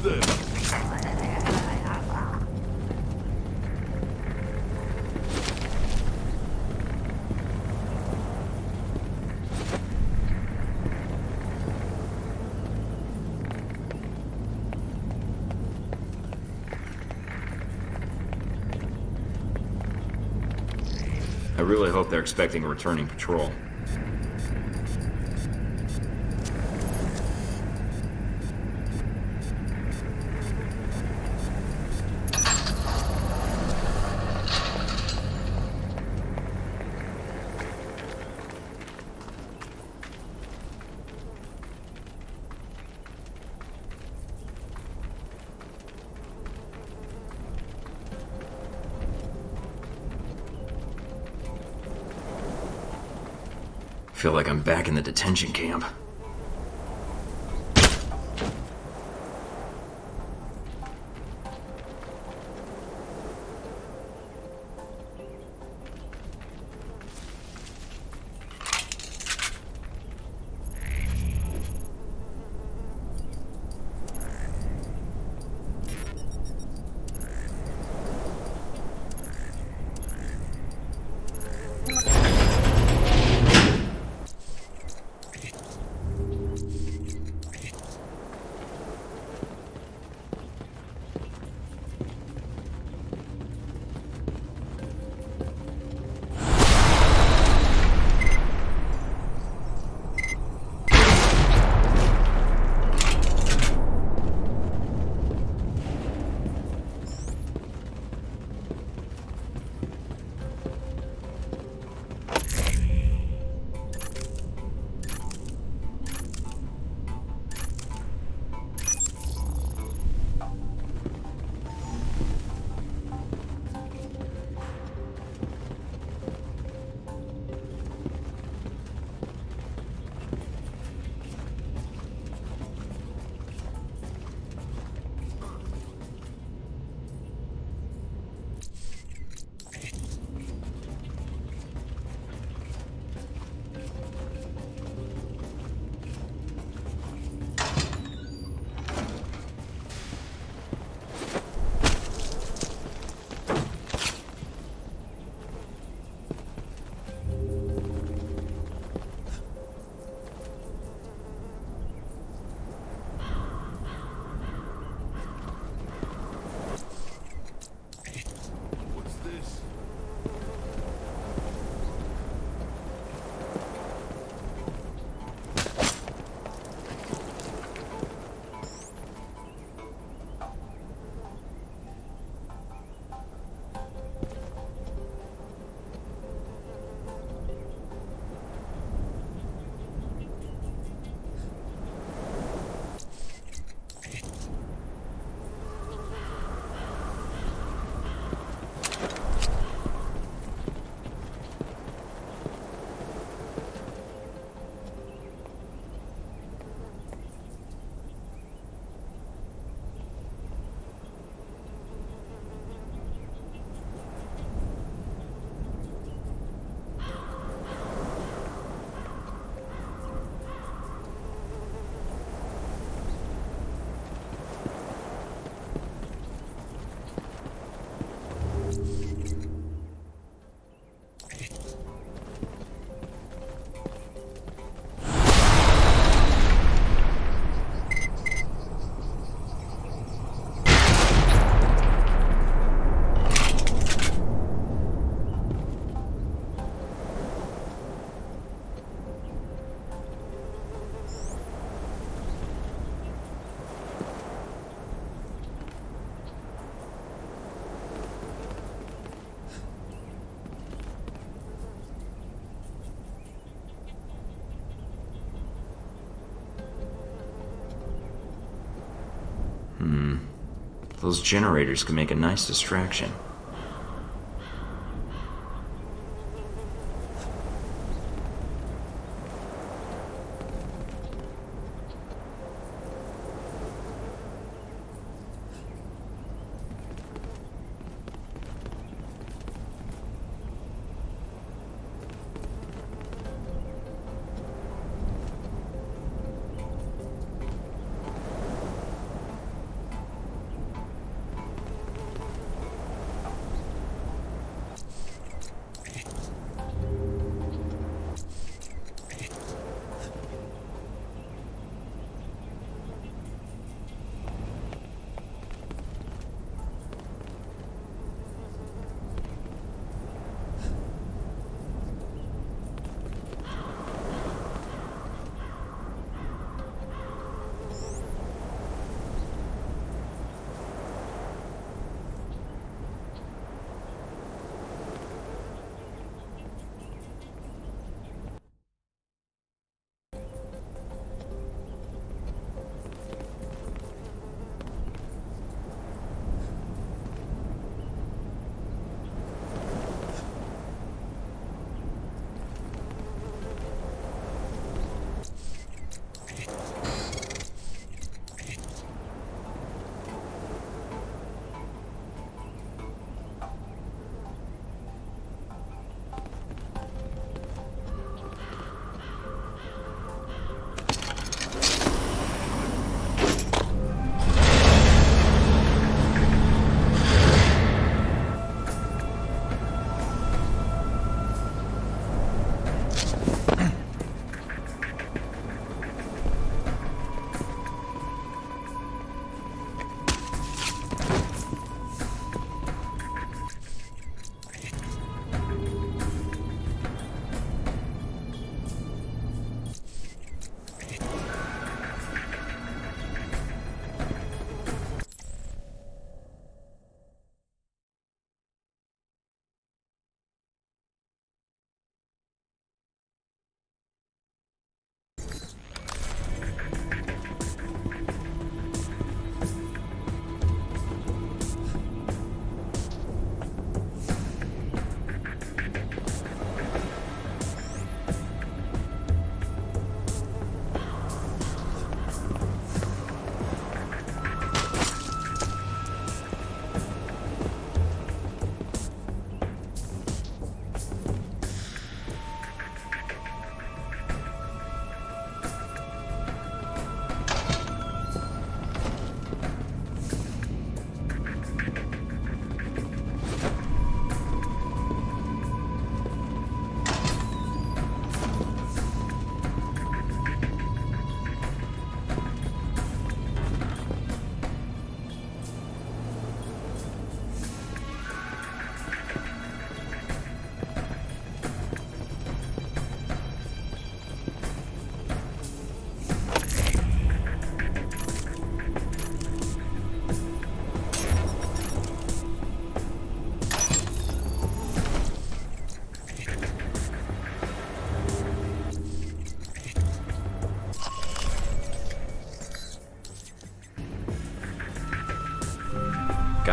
this? I really hope they're expecting a returning patrol. I feel like I'm back in the detention camp. Those generators could make a nice distraction.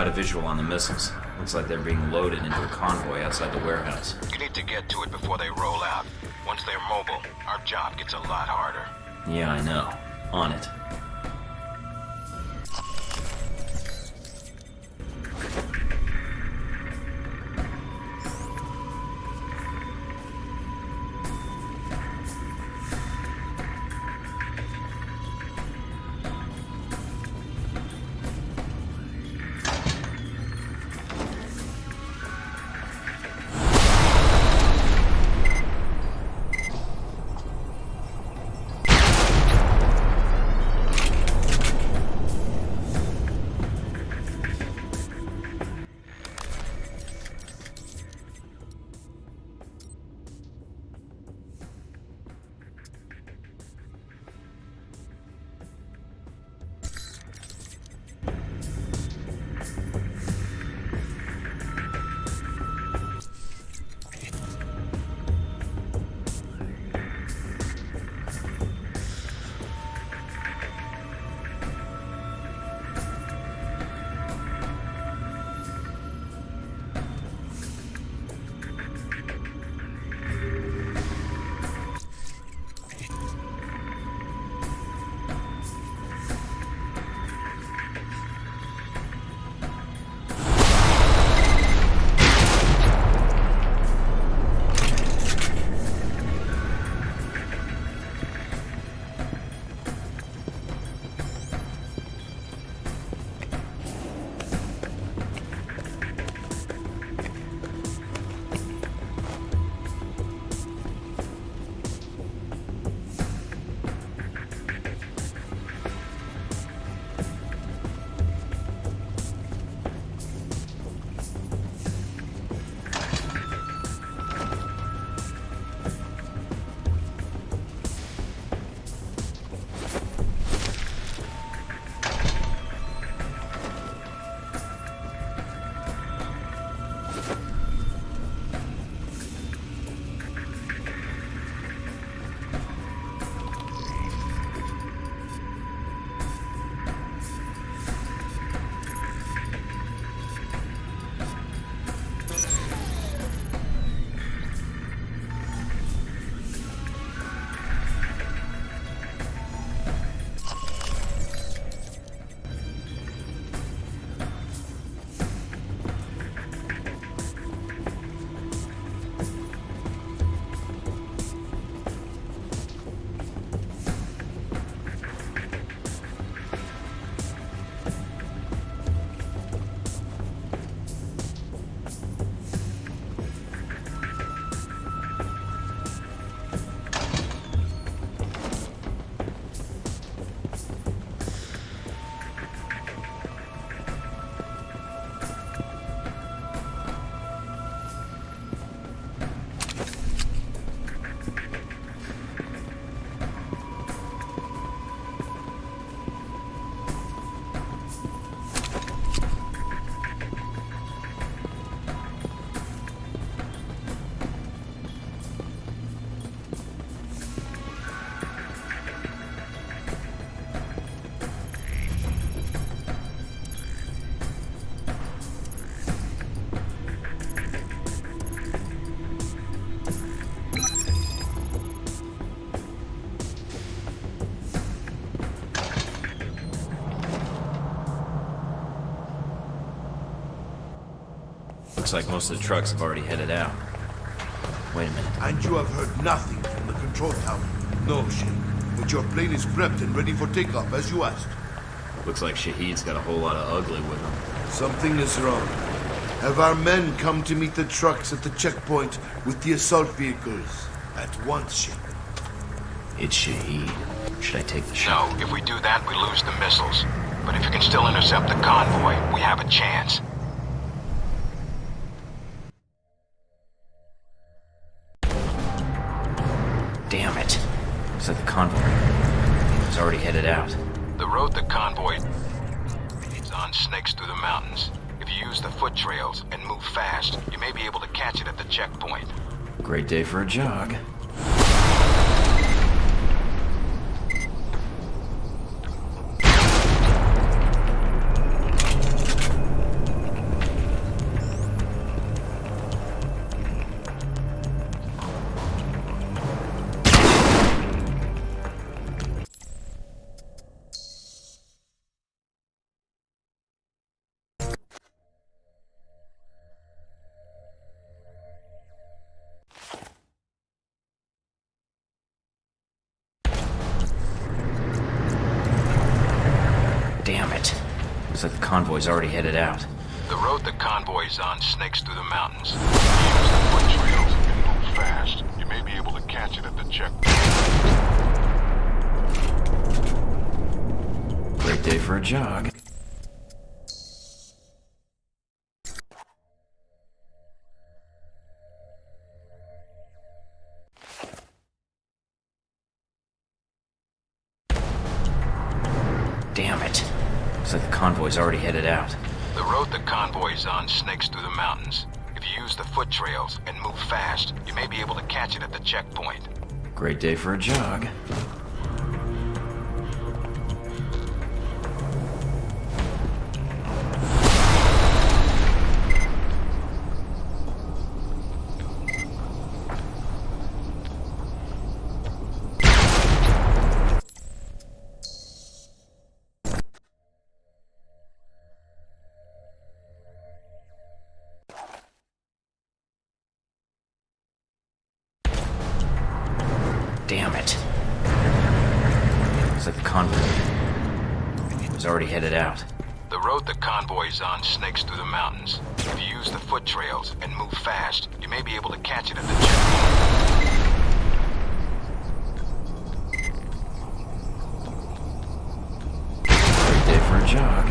a visual on the missiles. Looks like they're being loaded into a convoy outside the warehouse. You need to get to it before they roll out. Once they're mobile, our job gets a lot harder. Yeah, I know. On it. Looks like most of the trucks have already headed out. Wait a minute. And you have heard nothing from the control tower? No, Shin. But your plane is prepped and ready for takeoff, as you asked. Looks like Shahid's got a whole lot of ugly with him. Something is wrong. Have our men come to meet the trucks at the checkpoint with the assault vehicles? At once, Shin. It's Shahid. Should I take the shot? No, if we do that, we lose the missiles. But if you can still intercept the convoy, we have a chance. Damn it. Looks like the convoy is already headed out. The road the convoy is on snakes through the mountains. If you use the foot trails and move fast, you may be able to catch it at the checkpoint. Great day for a jog. Looks like the convoy's already headed out. The road the convoy's on snakes through the mountains. If you use the foot trails and move fast, you may be able to catch it at the checkpoint. Great day for a jog. Damn it. Looks like the convoy's already headed out. The road the convoy's on snakes through the mountains. If you use the foot trails and move fast, you may be able to catch it at the checkpoint. Great day for a jog. Damn it. Looks like the convoy was already headed out. The road the convoy's on snakes through the mountains. If you use the foot trails and move fast, you may be able to catch it at the checkpoint. Great day for a jog.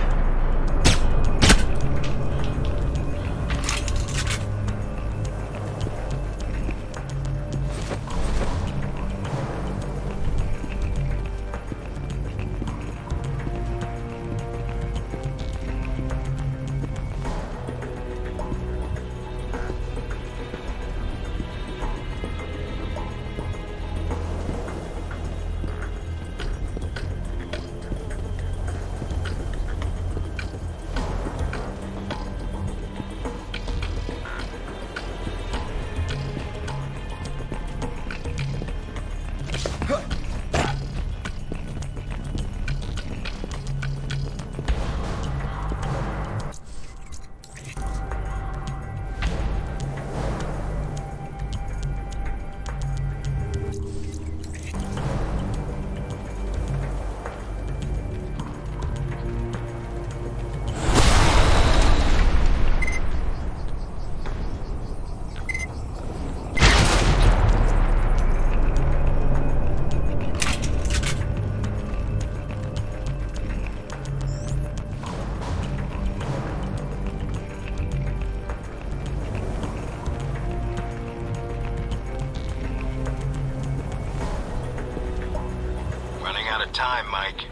Time, Mike.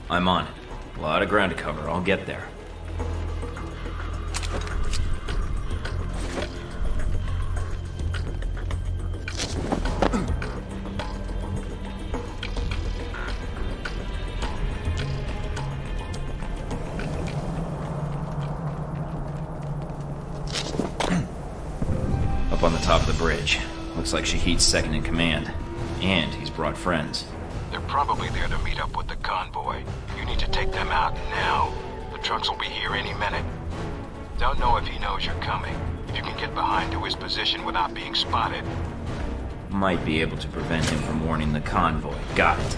I'm on it. A lot of ground to cover. I'll get there. Up on the top of the bridge. Looks like Shahid's second in command. And he's brought friends. They're probably there to meet up with the convoy. You need to take them out now. The trucks will be here any minute. Don't know if he knows you're coming. If you can get behind to his position without being spotted. Might be able to prevent him from warning the convoy. Got it.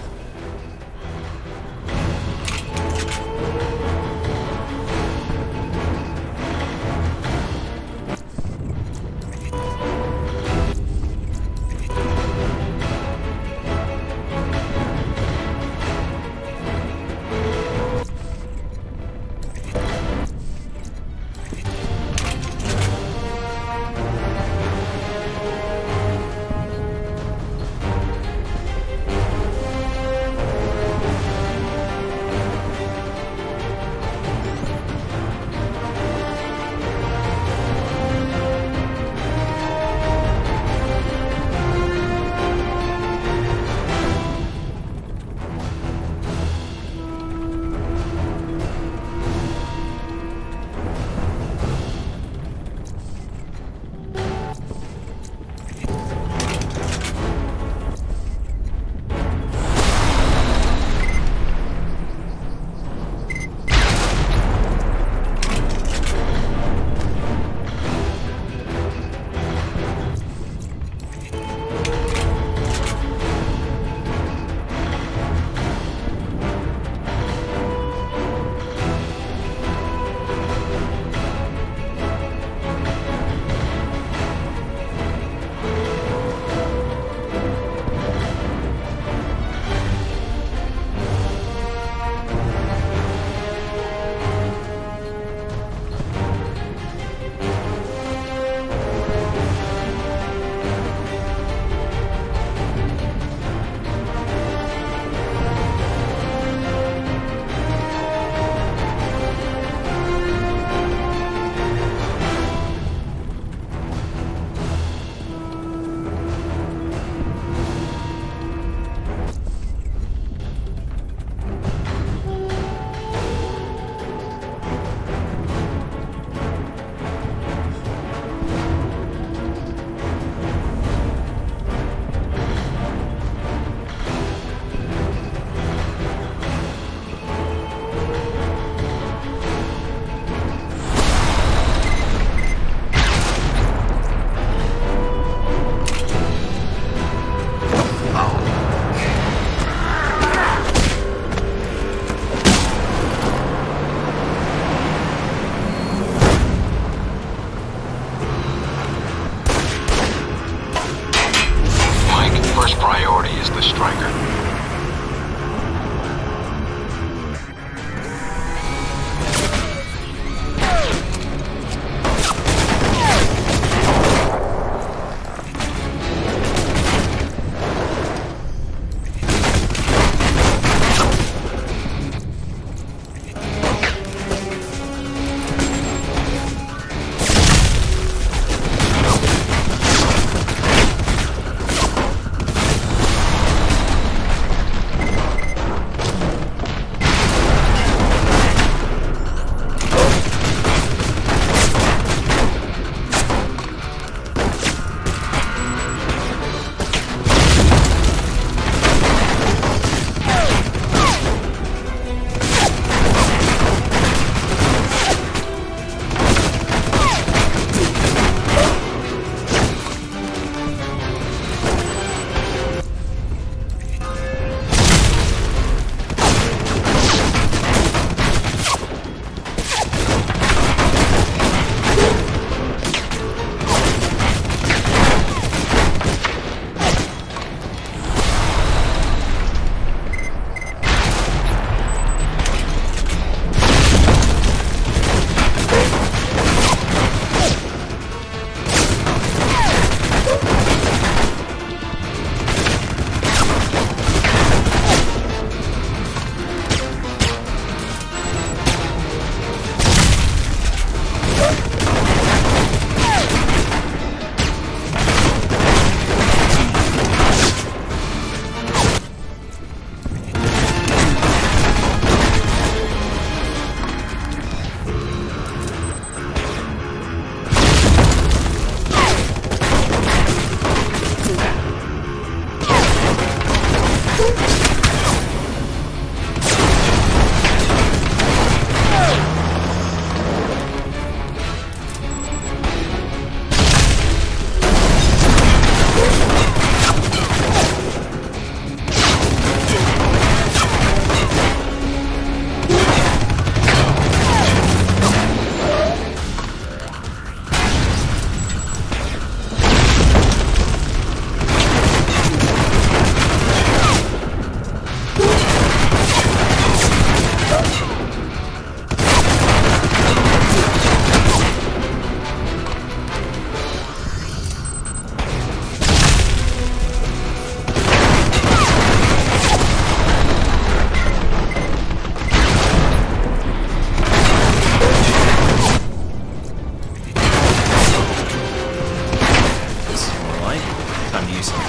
first priority is the striker.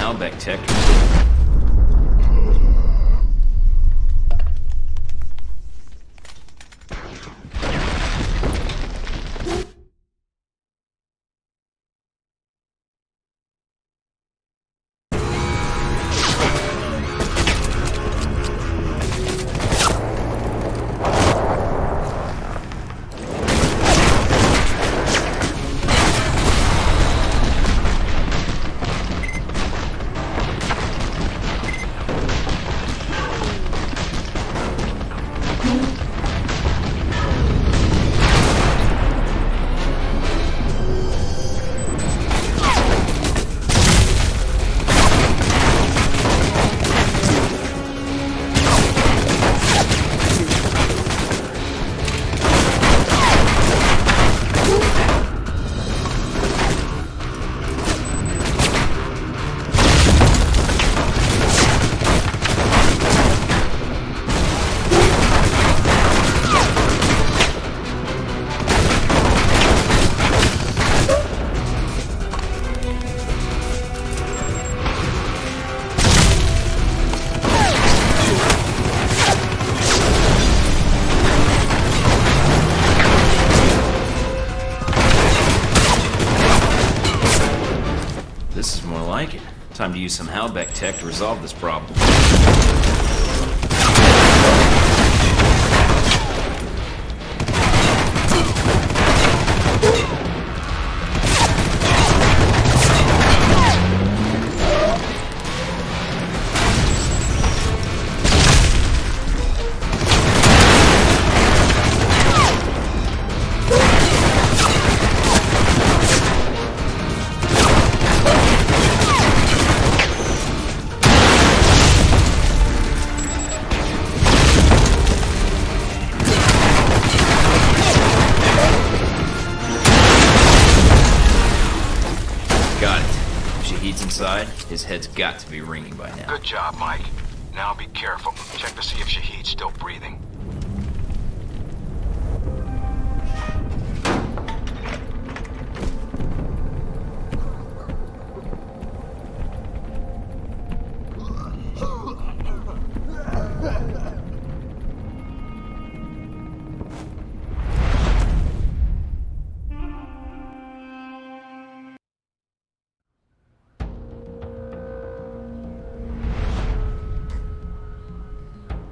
Halbech tech. This is more like it. Time to use some Halbech tech to resolve this problem. Shahid's inside, his head's got to be ringing by now. Good job, Mike. Now be careful. Check to see if Shahid's still breathing.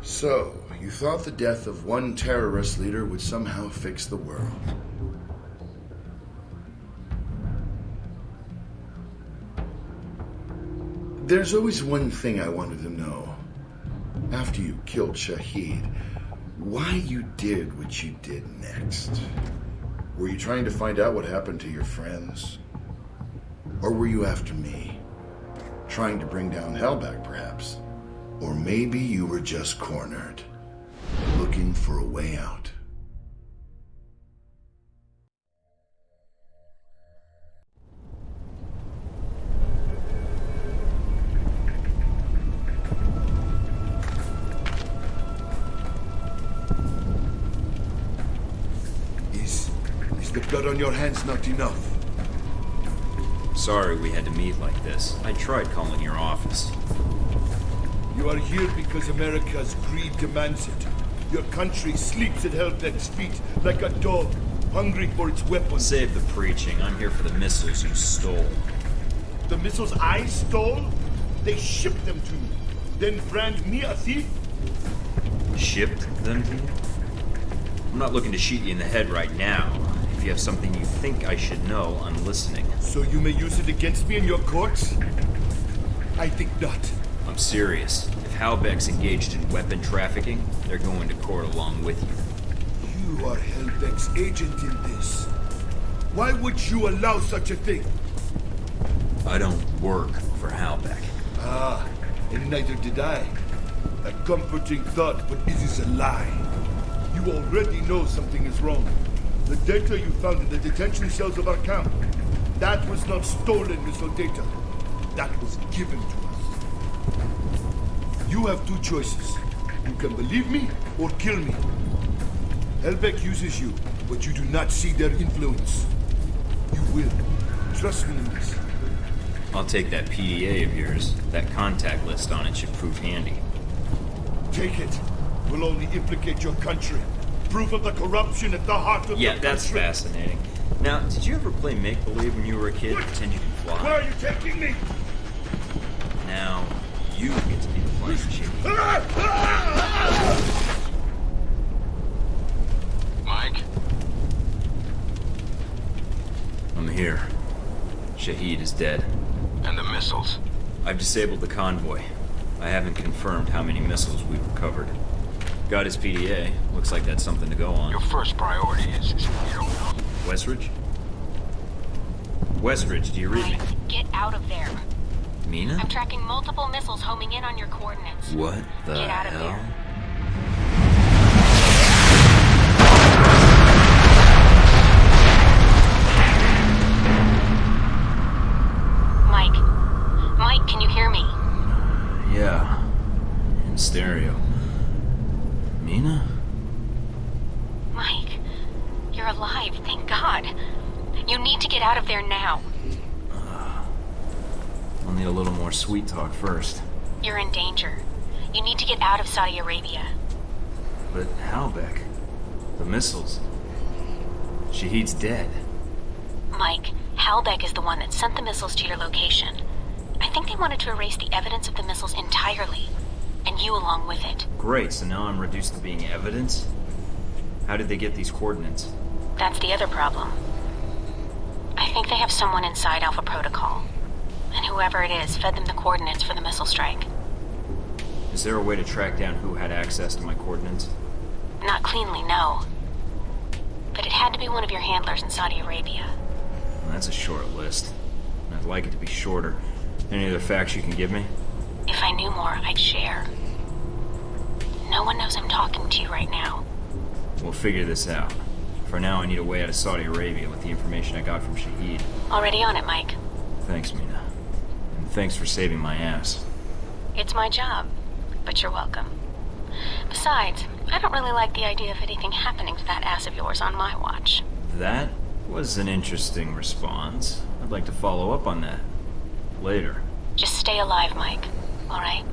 So, you thought the death of one terrorist leader would somehow fix the world. There's always one thing I wanted to know. After you killed Shahid, why you did what you did next. Were you trying to find out what happened to your friends? Or were you after me? Trying to bring down Halbach, perhaps? Or maybe you were just cornered, looking for a way out. Is the blood on your hands not enough? Sorry we had to meet like this. I tried calling your office. You are here because America's greed demands it. Your country sleeps at Helbek's feet like a dog, hungry for its weapons. Save the preaching. I'm here for the missiles you stole. The missiles I stole? They shipped them to me. Then brand me a thief? Shipped them to you? I'm not looking to shoot you in the head right now. If you have something you think I should know, I'm listening. So you may use it against me in your courts? I think not. I'm serious. If Halbech's engaged in weapon trafficking, they're going to court along with you. You are Helbek's agent in this. Why would you allow such a thing? I don't work for Halbech. Ah, and neither did I. A comforting thought, but it is a lie. You already know something is wrong. The data you found in the detention cells of our camp, that was not stolen missile data. That was given to us. You have two choices. You can believe me or kill me. Helbech uses you, but you do not see their influence. You will. Trust me in this. I'll take that PDA of yours. That contact list on it should prove handy. Take it. Will only implicate your country. Proof of the corruption at the heart of Yeah, your that's country. fascinating. Now, did you ever play make-believe when you were a kid? What? Pretend you could fly? Where are you taking me? Now, you get to be the flying machine. Mike? I'm here. Shahid is dead. And the missiles? I've disabled the convoy. I haven't confirmed how many missiles we've recovered. Got his PDA. Looks like that's something to go on. Your first priority is you don't know. Westridge? Westridge, do you read me? Mike, get out of there. Mina? I'm tracking multiple missiles homing in on your coordinates. What the Get out of hell? there. Mike, can you hear me? Yeah. In stereo. Mina? Mike, you're alive, thank God. You need to get out of there now. I'll need a little more sweet talk first. You're in danger. You need to get out of Saudi Arabia. But Halbech? The missiles? Shahid's dead. Mike, Halbech is the one that sent the missiles to your location. I think they wanted to erase the evidence of the missiles entirely, and you along with it. Great, so now I'm reduced to being evidence? How did they get these coordinates? That's the other problem. I think they have someone inside Alpha Protocol, and whoever it is fed them the coordinates for the missile strike. Is there a way to track down who had access to my coordinates? Not cleanly, no. But it had to be one of your handlers in Saudi Arabia. Well, that's a short list. And I'd like it to be shorter. Any other facts you can give me? If I knew more, I'd share. No one knows I'm talking to you right now. We'll figure this out. For now, I need a way out of Saudi Arabia with the information I got from Shahid. Already on it, Mike. Thanks, Mina. Thanks for saving my ass. It's my job, but you're welcome. Besides, I don't really like the idea of anything happening to that ass of yours on my watch. That was an interesting response. I'd like to follow up on that. Later. Just stay alive, Mike. All right?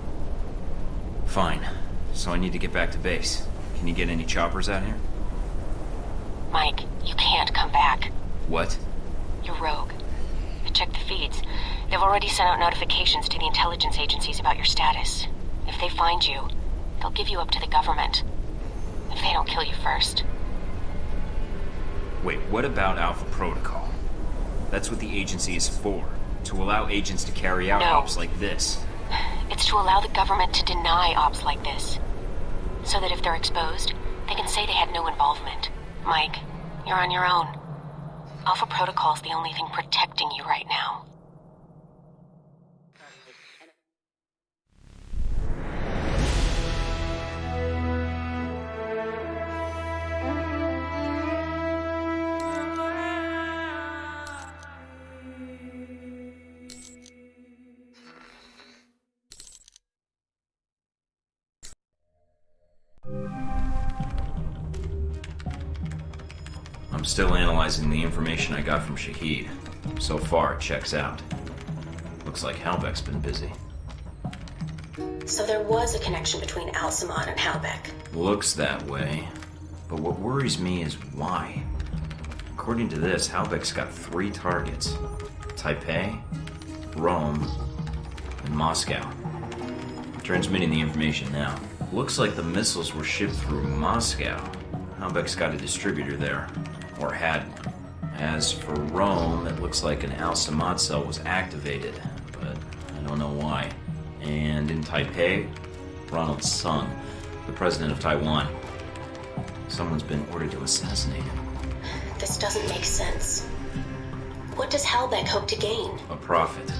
Fine. So I need to get back to base. Can you get any choppers out here? Mike, you can't come back. What? You're rogue. I checked the feeds. They've already sent out notifications to the intelligence agencies about your status. If they find you, they'll give you up to the government. If they don't kill you first. Wait, what about Alpha Protocol? That's what the agency is for. To allow agents to carry out No. ops like this. It's to allow the government to deny ops like this. So that if they're exposed, they can say they had no involvement. Mike, you're on your own. Alpha Protocol's the only thing protecting you right now. I'm still analyzing the information I got from Shahid. So far, it checks out. Looks like Halbeck's been busy. So there was a connection between Al-Samad and Halbeck. Looks that way. But what worries me is why. According to this, Halbeck's got 3 targets. Taipei, Rome, and Moscow. Transmitting the information now. Looks like the missiles were shipped through Moscow. Halbeck's got a distributor there. Or had one. As for Rome, it looks like an Al-Samad cell was activated, but I don't know why. And in Taipei, Ronald Sung, the president of Taiwan. Someone's been ordered to assassinate him. This doesn't make sense. What does Halbeck hope to gain? A profit.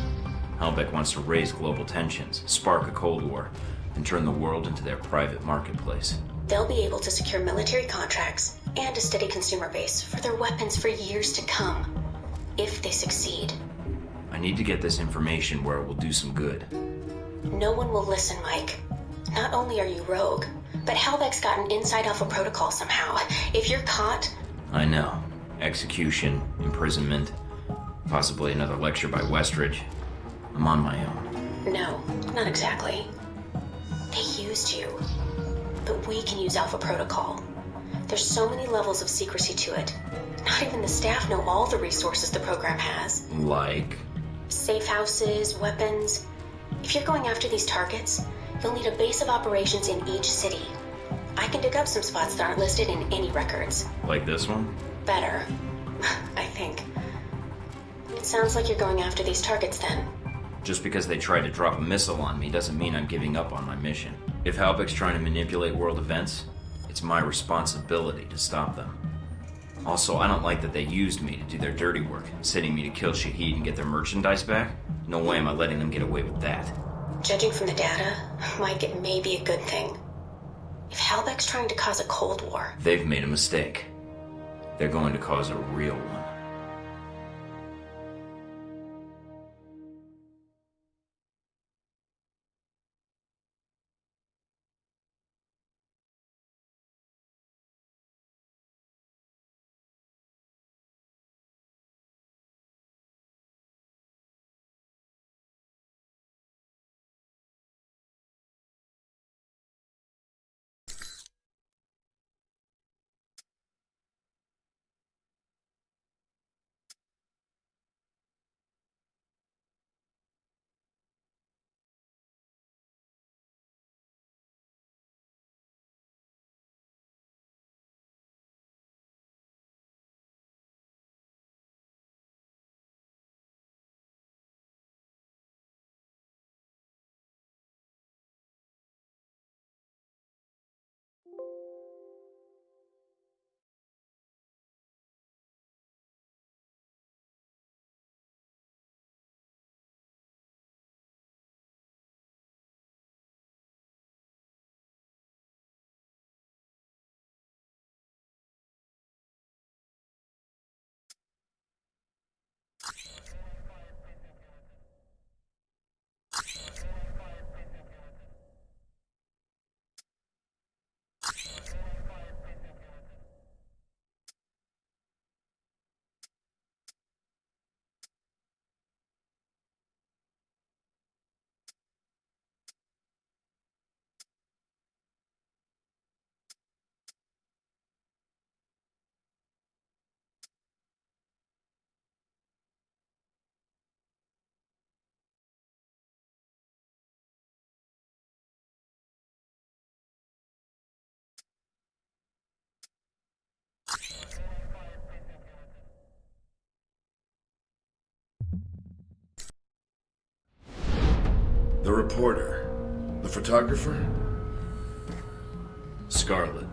Halbeck wants to raise global tensions, spark a Cold War, and turn the world into their private marketplace. They'll be able to secure military contracts and a steady consumer base for their weapons for years to come. If they succeed. I need to get this information where it will do some good. No one will listen, Mike. Not only are you rogue, but Halbeck's got an inside Alpha Protocol somehow. If you're caught... I know. Execution, imprisonment, possibly another lecture by Westridge. I'm on my own. No, not exactly. They used you. But we can use Alpha Protocol. There's so many levels of secrecy to it. Not even the staff know all the resources the program has. Like? Safe houses, weapons. If you're going after these targets, you'll need a base of operations in each city. I can dig up some spots that aren't listed in any records. Like this one? Better, I think. It sounds like you're going after these targets then. Just because they tried to drop a missile on me doesn't mean I'm giving up on my mission. If Halbeck's trying to manipulate world events, it's my responsibility to stop them. Also, I don't like that they used me to do their dirty work, sending me to kill Shahid and get their merchandise back. No way am I letting them get away with that. Judging from the data, Mike, it may be a good thing. If Halbeck's trying to cause a Cold War... They've made a mistake. They're going to cause a real one. The reporter. The photographer? Scarlet.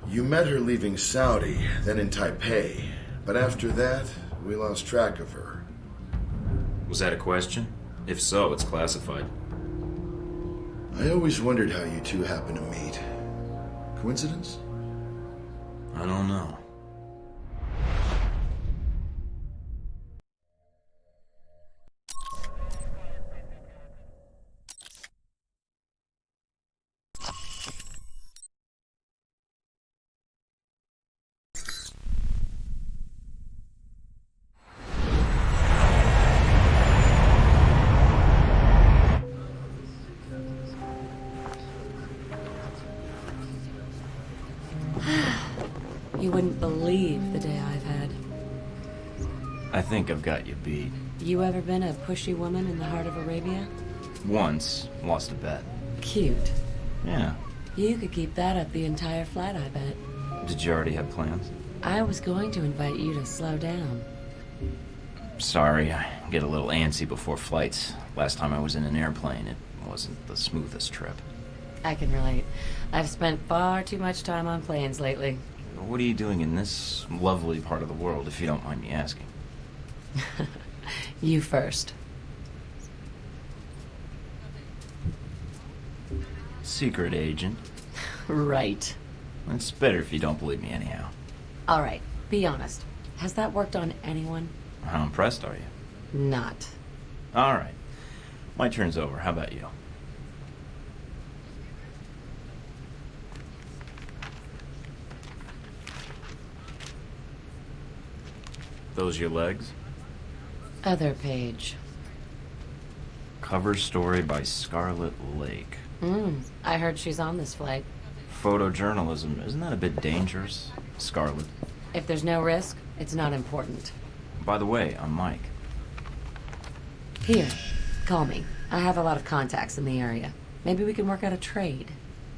You met her leaving Saudi, then in Taipei. But after that, we lost track of her. Was that a question? If so, it's classified. I always wondered how you two happened to meet. Coincidence? I don't know. You wouldn't believe the day I've had. I think I've got you beat. You ever been a pushy woman in the heart of Arabia? Once, lost a bet. Cute. Yeah. You could keep that up the entire flight, I bet. Did you already have plans? I was going to invite you to slow down. Sorry, I get a little antsy before flights. Last time I was in an airplane, it wasn't the smoothest trip. I can relate. I've spent far too much time on planes lately. What are you doing in this lovely part of the world, if you don't mind me asking? You first. Secret agent. Right. It's better if you don't believe me anyhow. All right, be honest. Has that worked on anyone? How impressed are you? Not. All right. My turn's over. How about you? Those your legs? Other page. Cover story by Scarlet Lake. I heard she's on this flight. Photojournalism, isn't that a bit dangerous? Scarlet. If there's no risk, it's not important. By the way, I'm Mike. Here, call me. I have a lot of contacts in the area. Maybe we can work out a trade.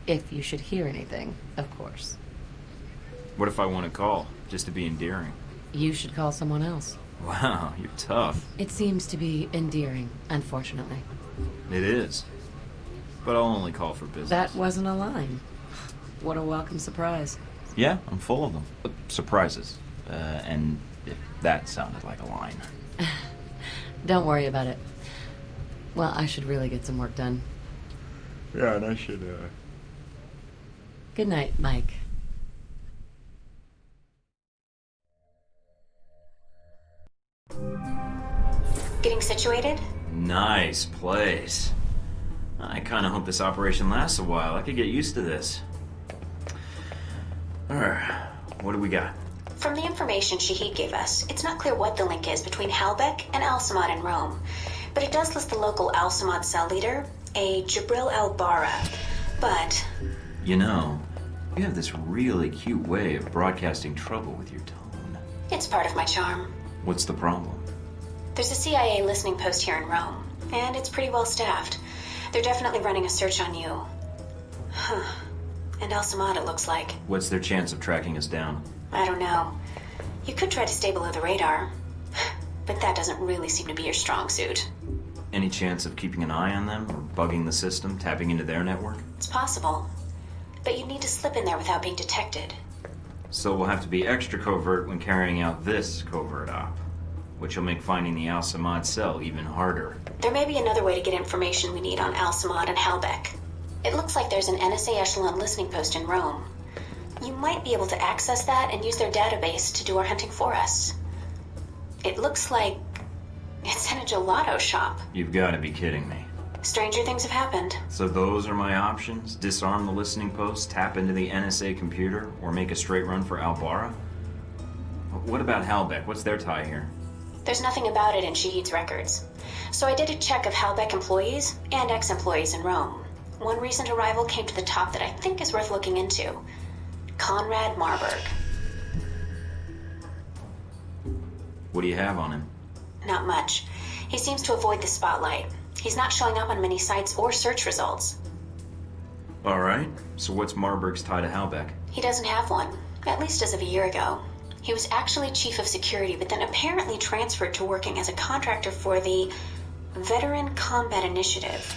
If you should hear anything, of course. What if I want to call, just to be endearing? You should call someone else. Wow, you're tough. It seems to be endearing, unfortunately. It is. But I'll only call for business. That wasn't a line. What a welcome surprise. Yeah, I'm full of them. Surprises. And if that sounded like a line. Don't worry about it. Well, I should really get some work done. Yeah, and I should, Good night, Mike. Getting situated? Nice place. I kind of hope this operation lasts a while. I could get used to this. Alright, what do we got? From the information Shahid gave us, it's not clear what the link is between Halbech and Al-Samad in Rome. But it does list the local Al-Samad cell leader, a Jibril al-Bara. But... You know, you have this really cute way of broadcasting trouble with your tone. it's part of my charm. What's the problem? There's a CIA listening post here in Rome, and it's pretty well staffed. They're definitely running a search on you. Huh. And Al-Samad, it looks like. What's their chance of tracking us down? I don't know. You could try to stay below the radar, but that doesn't really seem to be your strong suit. Any chance of keeping an eye on them, or bugging the system, tapping into their network? It's possible, but you'd need to slip in there without being detected. So we'll have to be extra covert when carrying out this covert op, which will make finding the Al-Samad cell even harder. There may be another way to get information we need on Al-Samad and Halbech. It looks like there's an NSA Echelon listening post in Rome. You might be able to access that and use their database to do our hunting for us. It looks like it's in a gelato shop. You've got to be kidding me. Stranger things have happened. So those are my options? Disarm the listening post, tap into the NSA computer, or make a straight run for Al-Bara? What about Halbech? What's their tie here? There's nothing about it in Shahid's records. So I did a check of Halbech employees and ex-employees in Rome. One recent arrival came to the top that I think is worth looking into. Conrad Marburg. What do you have on him? Not much. He seems to avoid the spotlight. He's not showing up on many sites or search results. Alright, so what's Marburg's tie to Halbech? He doesn't have one, at least as of a year ago. He was actually chief of security, but then apparently transferred to working as a contractor for the Veteran Combat Initiative.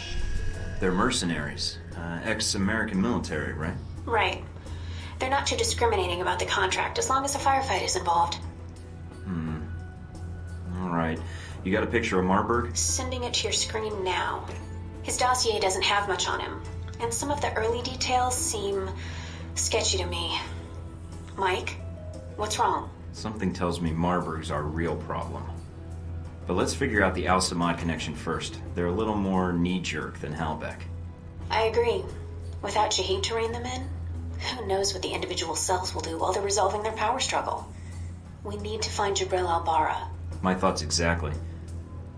They're mercenaries. Ex-American military, right? Right. They're not too discriminating about the contract as long as a firefight is involved. Alright. You got a picture of Marburg? Sending it to your screen now. His dossier doesn't have much on him, and some of the early details seem sketchy to me. Mike, what's wrong? Something tells me Marburg's our real problem. But let's figure out the Al-Samad connection first. They're a little more knee-jerk than Halbeck. I agree. Without Shahid to rein them in, who knows what the individual cells will do while they're resolving their power struggle. We need to find Jabril Al-Bara. My thoughts exactly.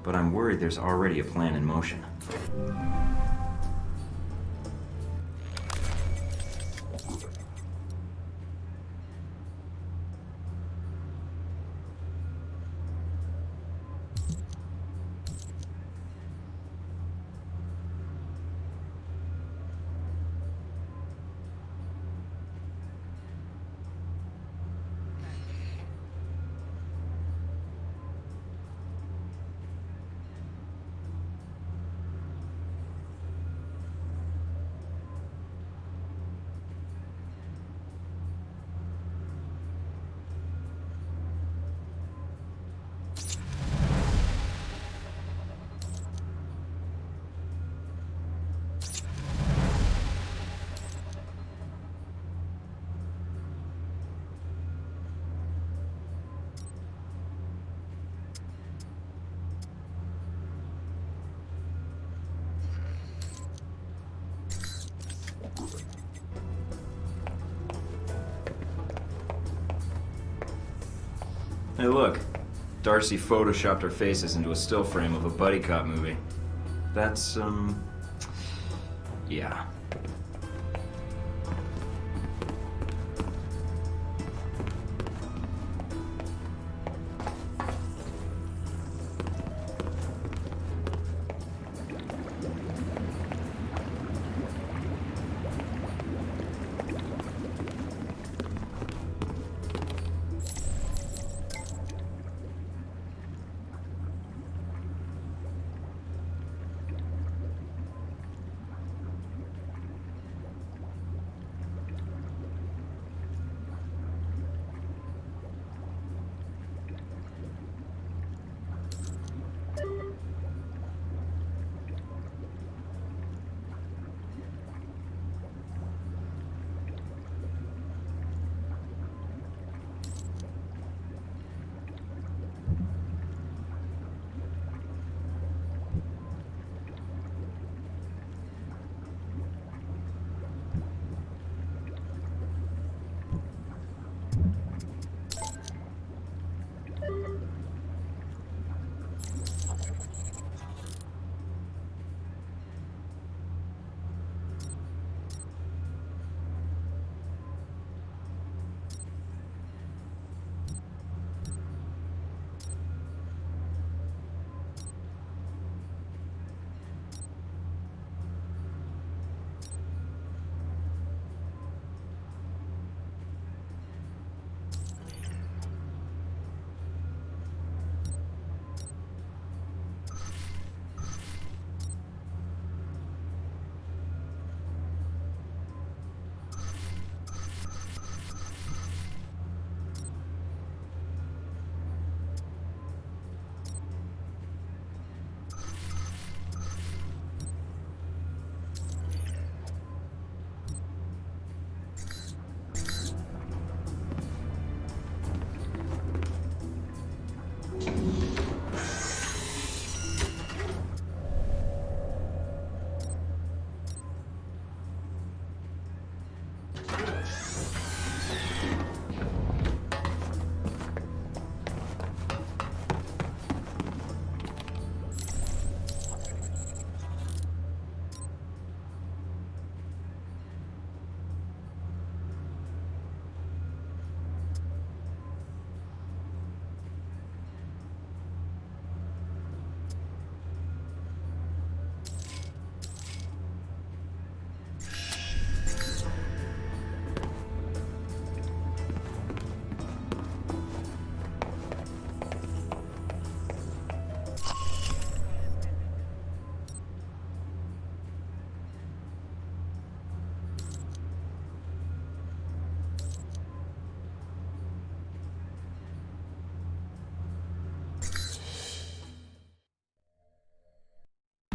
But I'm worried there's already a plan in motion. Hey, look. Darcy photoshopped our faces into a still frame of a buddy cop movie. That's, yeah.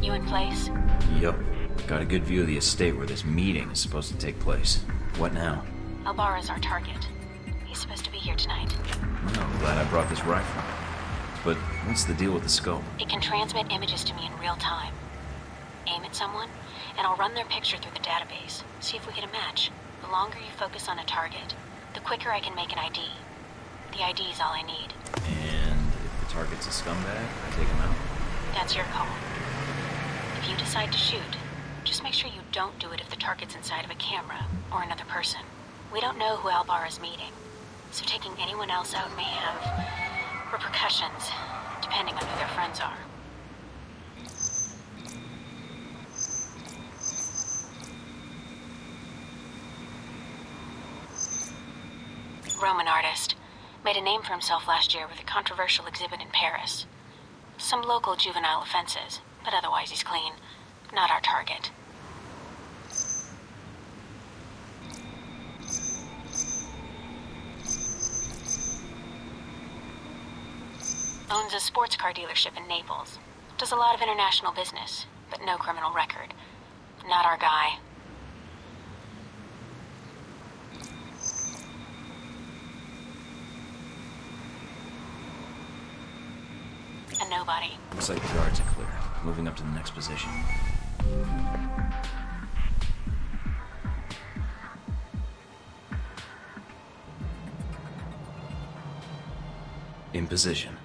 You in place? Yup. Got a good view of the estate where this meeting is supposed to take place. What now? Alvara's our target. He's supposed to be here tonight. Well, I'm glad I brought this rifle. But what's the deal with the scope? It can transmit images to me in real time. Aim at someone, and I'll run their picture through the database. See if we get a match. The longer you focus on a target, the quicker I can make an ID. The ID is all I need. And if the target's a scumbag, I take him out? That's your call. If you decide to shoot, just make sure you don't do it if the target's inside of a camera or another person. We don't know who Alvara's meeting, so taking anyone else out may have repercussions, depending on who their friends are. Roman artist. Made a name for himself last year with a controversial exhibit in Paris. Some local juvenile offenses, but otherwise he's clean. Not our target. Owns a sports car dealership in Naples. Does a lot of international business, but no criminal record. Not our guy. A nobody. Looks like the guards are clear. Moving up to the next position. In position.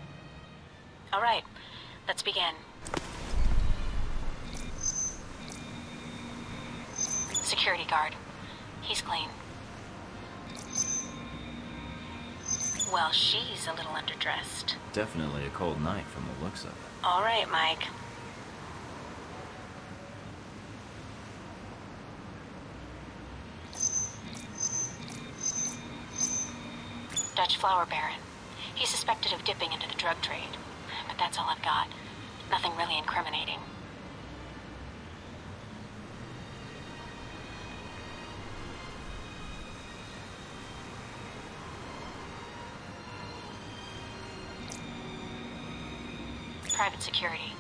All right, let's begin. Security guard. He's clean. Well, she's a little underdressed. Definitely a cold night from the looks of it. All right, Mike. Dutch flower baron. He's suspected of dipping into the drug trade. But that's all I've got. Nothing really incriminating. Private security.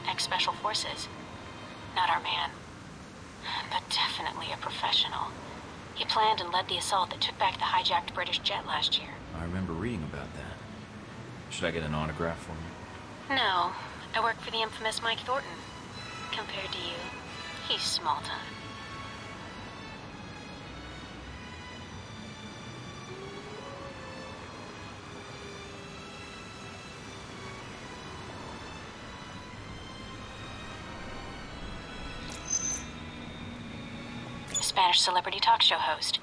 Ex-special forces. Not our man. But definitely a professional. He planned and led the assault that took back the hijacked British jet last year. I remember reading about that. Should I get an autograph for you? No, I work for the infamous Mike Thornton. Compared to you, he's small time. Spanish celebrity talk show host.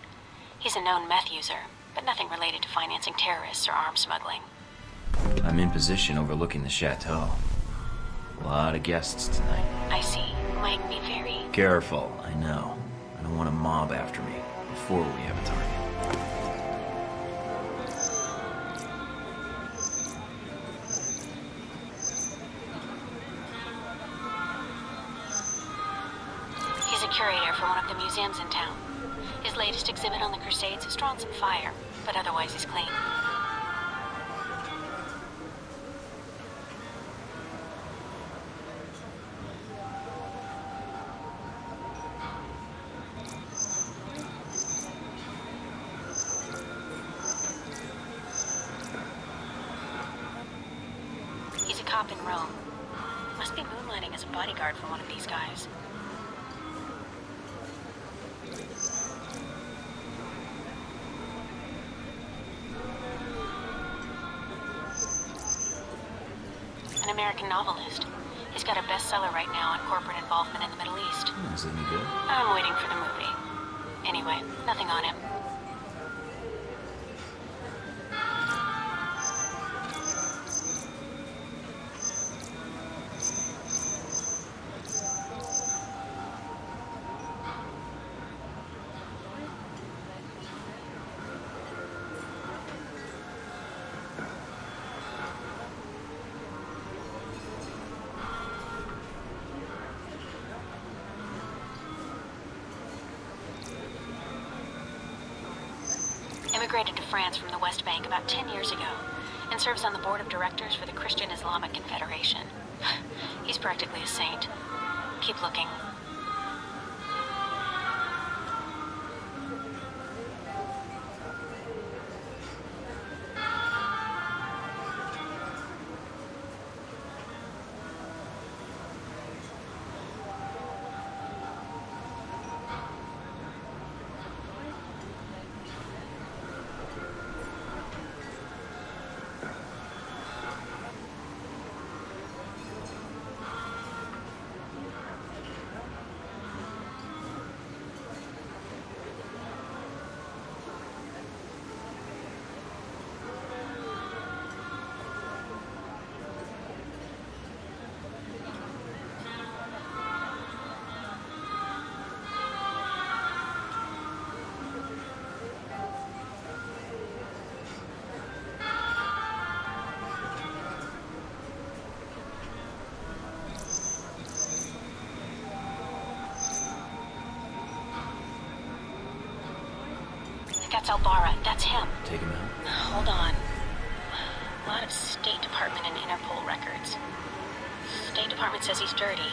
He's a known meth user, but nothing related to financing terrorists or arms smuggling. I'm in position overlooking the chateau. A lot of guests tonight. I see. Mike, be very... Careful, I know. I don't want a mob after me before we have a target. He's a curator for one of the museums in town. His latest exhibit on the Crusades has drawn some fire, but otherwise he's clean. He's a cop in Rome. Must be moonlighting as a bodyguard for one of these guys. An American novelist. He's got a bestseller right now on corporate involvement in the Middle East. Is it any good? I'm waiting for the movie. Anyway, nothing on him. Immigrated to France from the West Bank about 10 years ago and serves on the board of directors for the Christian Islamic Confederation. He's practically a saint. Keep looking. That's Albara. That's him. Take him out. Hold on. A lot of State Department and Interpol records. State Department says he's dirty.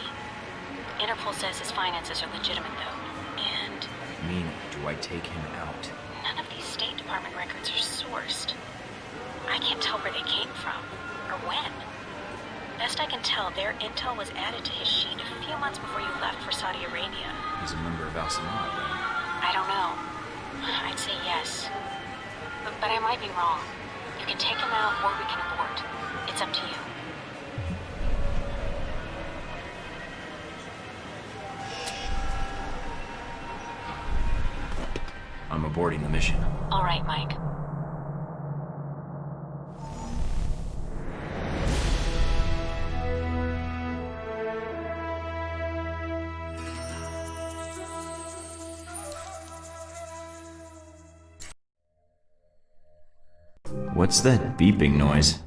Interpol says his finances are legitimate, though. And Meaning, do I take him out? none of these State Department records are sourced. I can't tell where they came from, or when. Best I can tell, their intel was added to his sheet a few months before you left for Saudi Arabia. He's a member of Al Samad, right? I don't know. I'd say yes. But I might be wrong. You can take him out, or we can abort. It's up to you. I'm aborting the mission. All right, Mike. What's that beeping noise?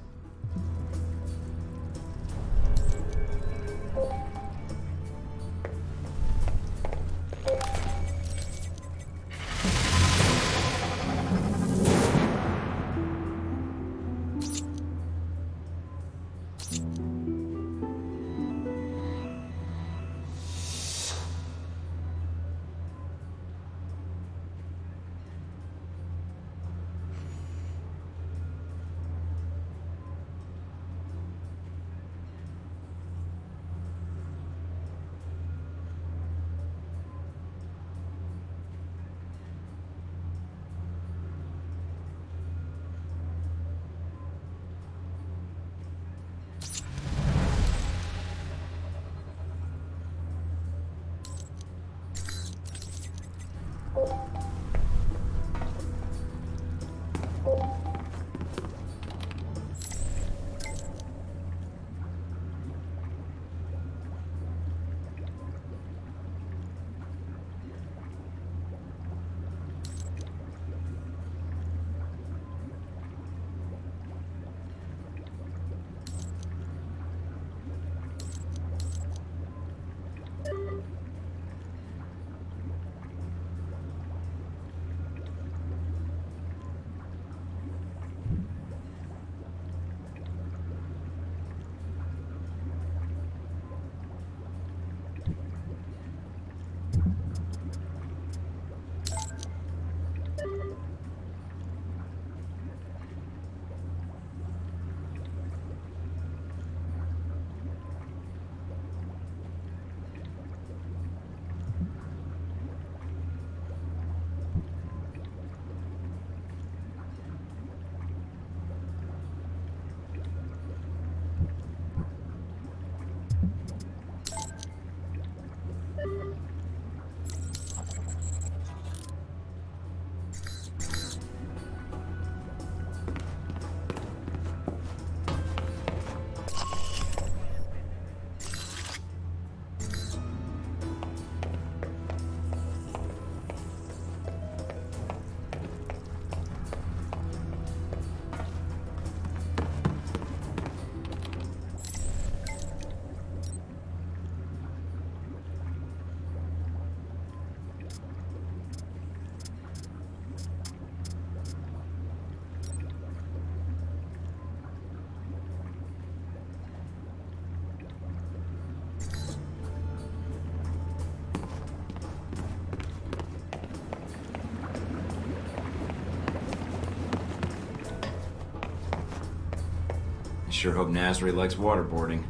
Sure hope Nasri likes waterboarding.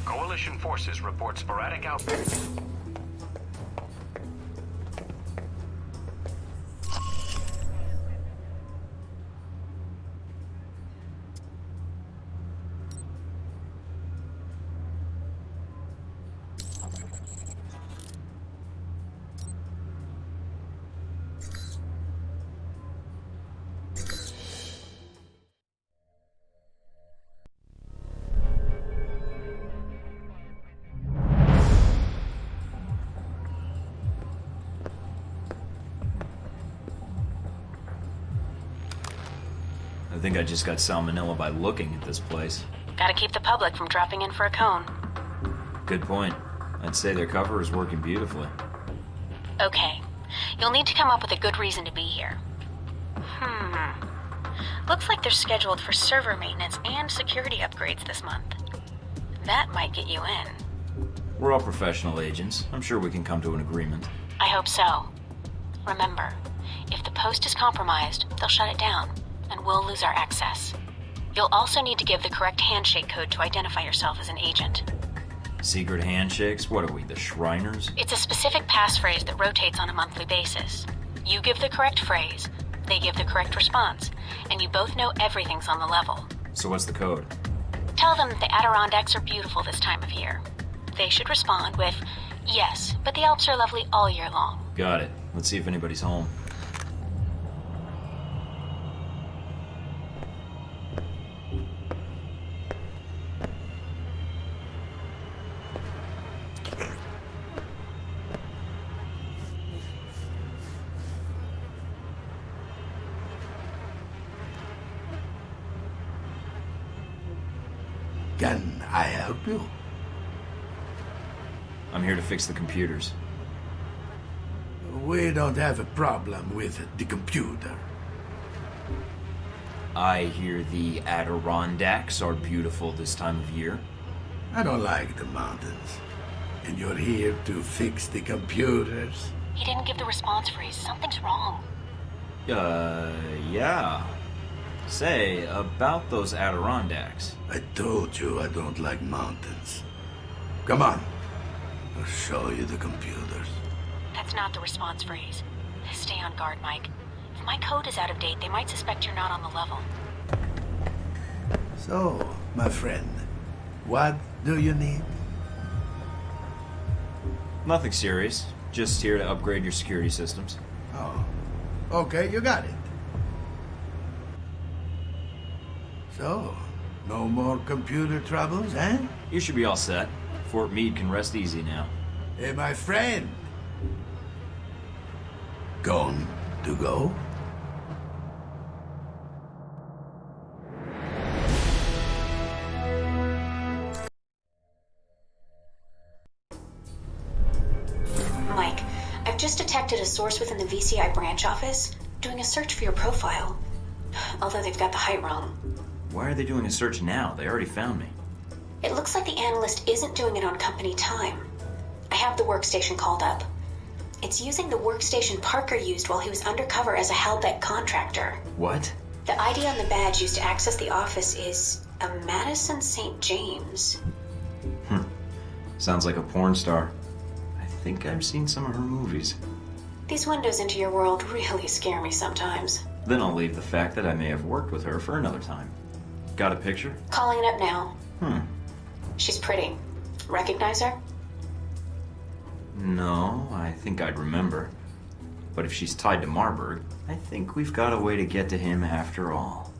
Coalition forces report sporadic outbreaks. I think I just got salmonella by looking at this place. Gotta keep the public from dropping in for a cone. Good point. I'd say their cover is working beautifully. Okay. You'll need to come up with a good reason to be here. Looks like they're scheduled for server maintenance and security upgrades this month. That might get you in. We're all professional agents. I'm sure we can come to an agreement. I hope so. Remember, if the post is compromised, they'll shut it down, and we'll lose our access. You'll also need to give the correct handshake code to identify yourself as an agent. Secret handshakes? What are we, the Shriners? It's a specific passphrase that rotates on a monthly basis. You give the correct phrase, they give the correct response, and you both know everything's on the level. So what's the code? Tell them that the Adirondacks are beautiful this time of year. They should respond with, yes, but the Alps are lovely all year long. Got it. Let's see if anybody's home. Can I help you? I'm here to fix the computers. We don't have a problem with the computer. I hear the Adirondacks are beautiful this time of year. I don't like the mountains. And you're here to fix the computers? He didn't give the response phrase. Something's wrong. Yeah. Say, about those Adirondacks. I told you I don't like mountains. Come on. I'll show you the computers. That's not the response phrase. Stay on guard, Mike. If my code is out of date, they might suspect you're not on the level. So, my friend, what do you need? Nothing serious. Just here to upgrade your security systems. Oh, okay, you got it. So, no more computer troubles, eh? You should be all set. Fort Meade can rest easy now. Hey, my friend. Gone to go? Mike, I've just detected a source within the VCI branch office doing a search for your profile. Although they've got the height wrong. Why are they doing a search now? They already found me. It looks like the analyst isn't doing it on company time. I have the workstation called up. It's using the workstation Parker used while he was undercover as a Halbeck contractor. What? The ID on the badge used to access the office is a Madison St. James. Sounds like a porn star. I think I've seen some of her movies. These windows into your world really scare me sometimes. Then I'll leave the fact that I may have worked with her for another time. Got a picture? Calling it up now. Hmm. She's pretty. Recognize her? No, I think I'd remember. But if she's tied to Marburg, I think we've got a way to get to him after all.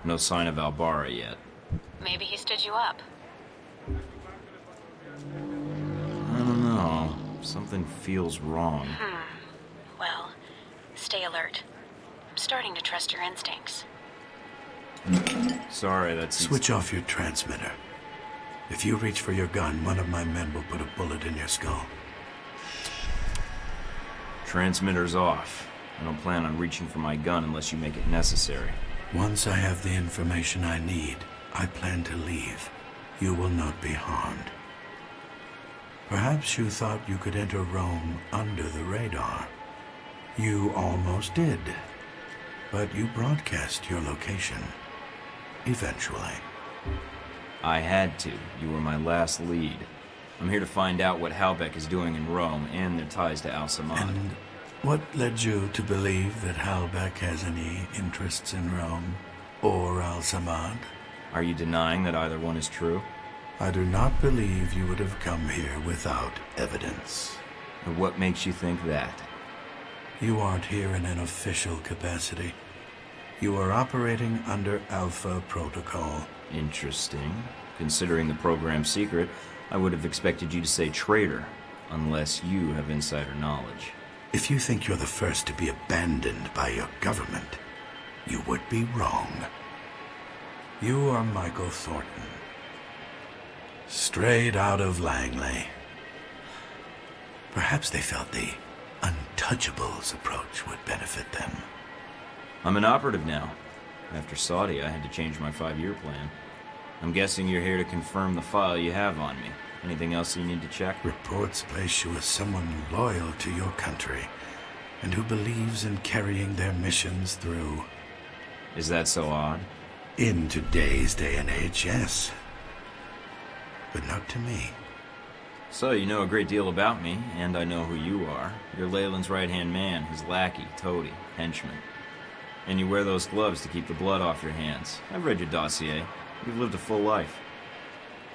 No sign of Albara yet. Maybe he stood you up. I don't know. Something feels wrong. Well, stay alert. I'm starting to trust your instincts. Sorry, that's... Switch off your transmitter. If you reach for your gun, one of my men will put a bullet in your skull. Transmitter's off. I don't plan on reaching for my gun unless you make it necessary. Once I have the information I need, I plan to leave. You will not be harmed. Perhaps you thought you could enter Rome under the radar. You almost did. But you broadcast your location. Eventually. I had to. You were my last lead. I'm here to find out what Halbeck is doing in Rome and their ties to Al-Samad. And what led you to believe that Halbeck has any interests in Rome or Al-Samad? Are you denying that either one is true? I do not believe you would have come here without evidence. And what makes you think that? You aren't here in an official capacity. You are operating under Alpha Protocol. Interesting. Considering the program's secret, I would have expected you to say traitor, unless you have insider knowledge. If you think you're the first to be abandoned by your government, you would be wrong. You are Michael Thornton. Straight out of Langley. Perhaps they felt the Untouchables approach would benefit them. I'm an operative now. After Saudi, I had to change my 5-year plan. I'm guessing you're here to confirm the file you have on me. Anything else you need to check? Reports place you as someone loyal to your country and who believes in carrying their missions through. Is that so odd? In today's day and age, yes. But not to me. So you know a great deal about me, and I know who you are. You're Leyland's right-hand man, his lackey, toady, henchman. And you wear those gloves to keep the blood off your hands. I've read your dossier. You've lived a full life.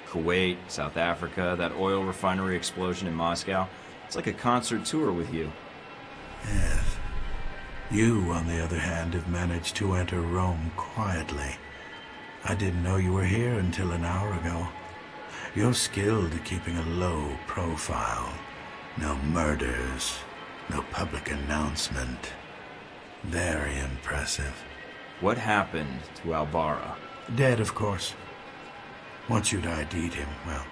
Kuwait, South Africa, that oil refinery explosion in Moscow. It's like a concert tour with you. Yes. You, on the other hand, have managed to enter Rome quietly. I didn't know you were here until an hour ago. You're skilled at keeping a low profile. No murders, no public announcement. Very impressive. What happened to Albara? Dead, of course. Once you'd ID'd him, well,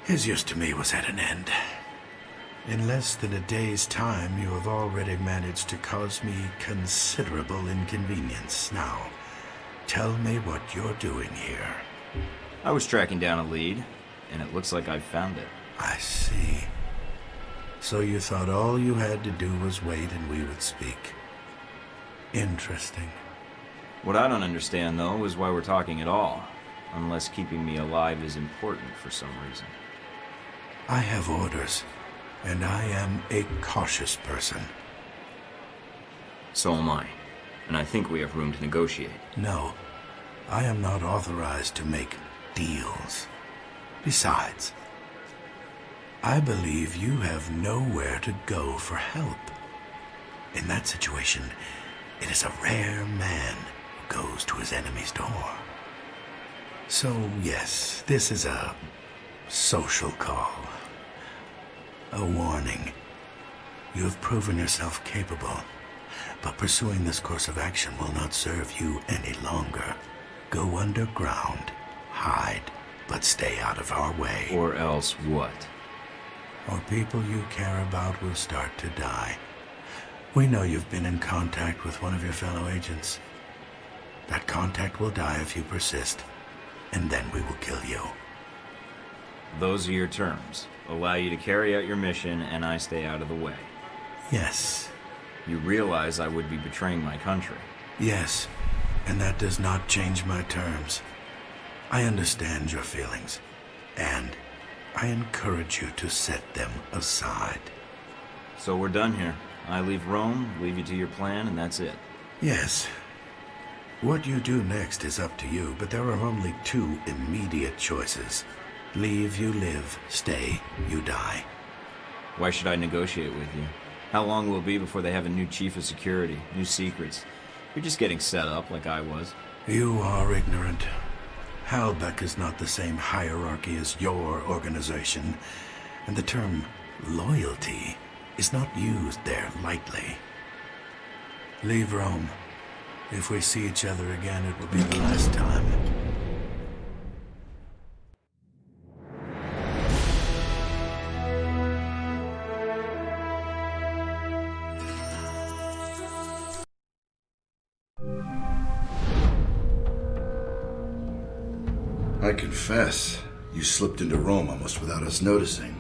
his use to me was at an end. In less than a day's time, you have already managed to cause me considerable inconvenience. Now, tell me what you're doing here. I was tracking down a lead, and it looks like I've found it. I see. So you thought all you had to do was wait and we would speak. Interesting. What I don't understand, though, is why we're talking at all. Unless keeping me alive is important for some reason. I have orders, and I am a cautious person. So am I. And I think we have room to negotiate. No, I am not authorized to make deals. Besides, I believe you have nowhere to go for help. In that situation, it is a rare man who goes to his enemy's door. So, yes, this is a social call. A warning. You have proven yourself capable, but pursuing this course of action will not serve you any longer. Go underground, hide, but stay out of our way. Or else what? Or people you care about will start to die. We know you've been in contact with one of your fellow agents. That contact will die if you persist, and then we will kill you. Those are your terms. Allow you to carry out your mission, and I stay out of the way. Yes. You realize I would be betraying my country. Yes, and that does not change my terms. I understand your feelings, and I encourage you to set them aside. So we're done here. I leave Rome, leave you to your plan, and that's it. Yes. What you do next is up to you, but there are only two immediate choices. Leave, you live. Stay, you die. Why should I negotiate with you? How long will it be before they have a new chief of security, new secrets? You're just getting set up like I was. You are ignorant. Halbeck is not the same hierarchy as your organization, and the term loyalty is not used there lightly. Leave Rome. If we see each other again, it will be the last time. I confess, you slipped into Rome almost without us noticing.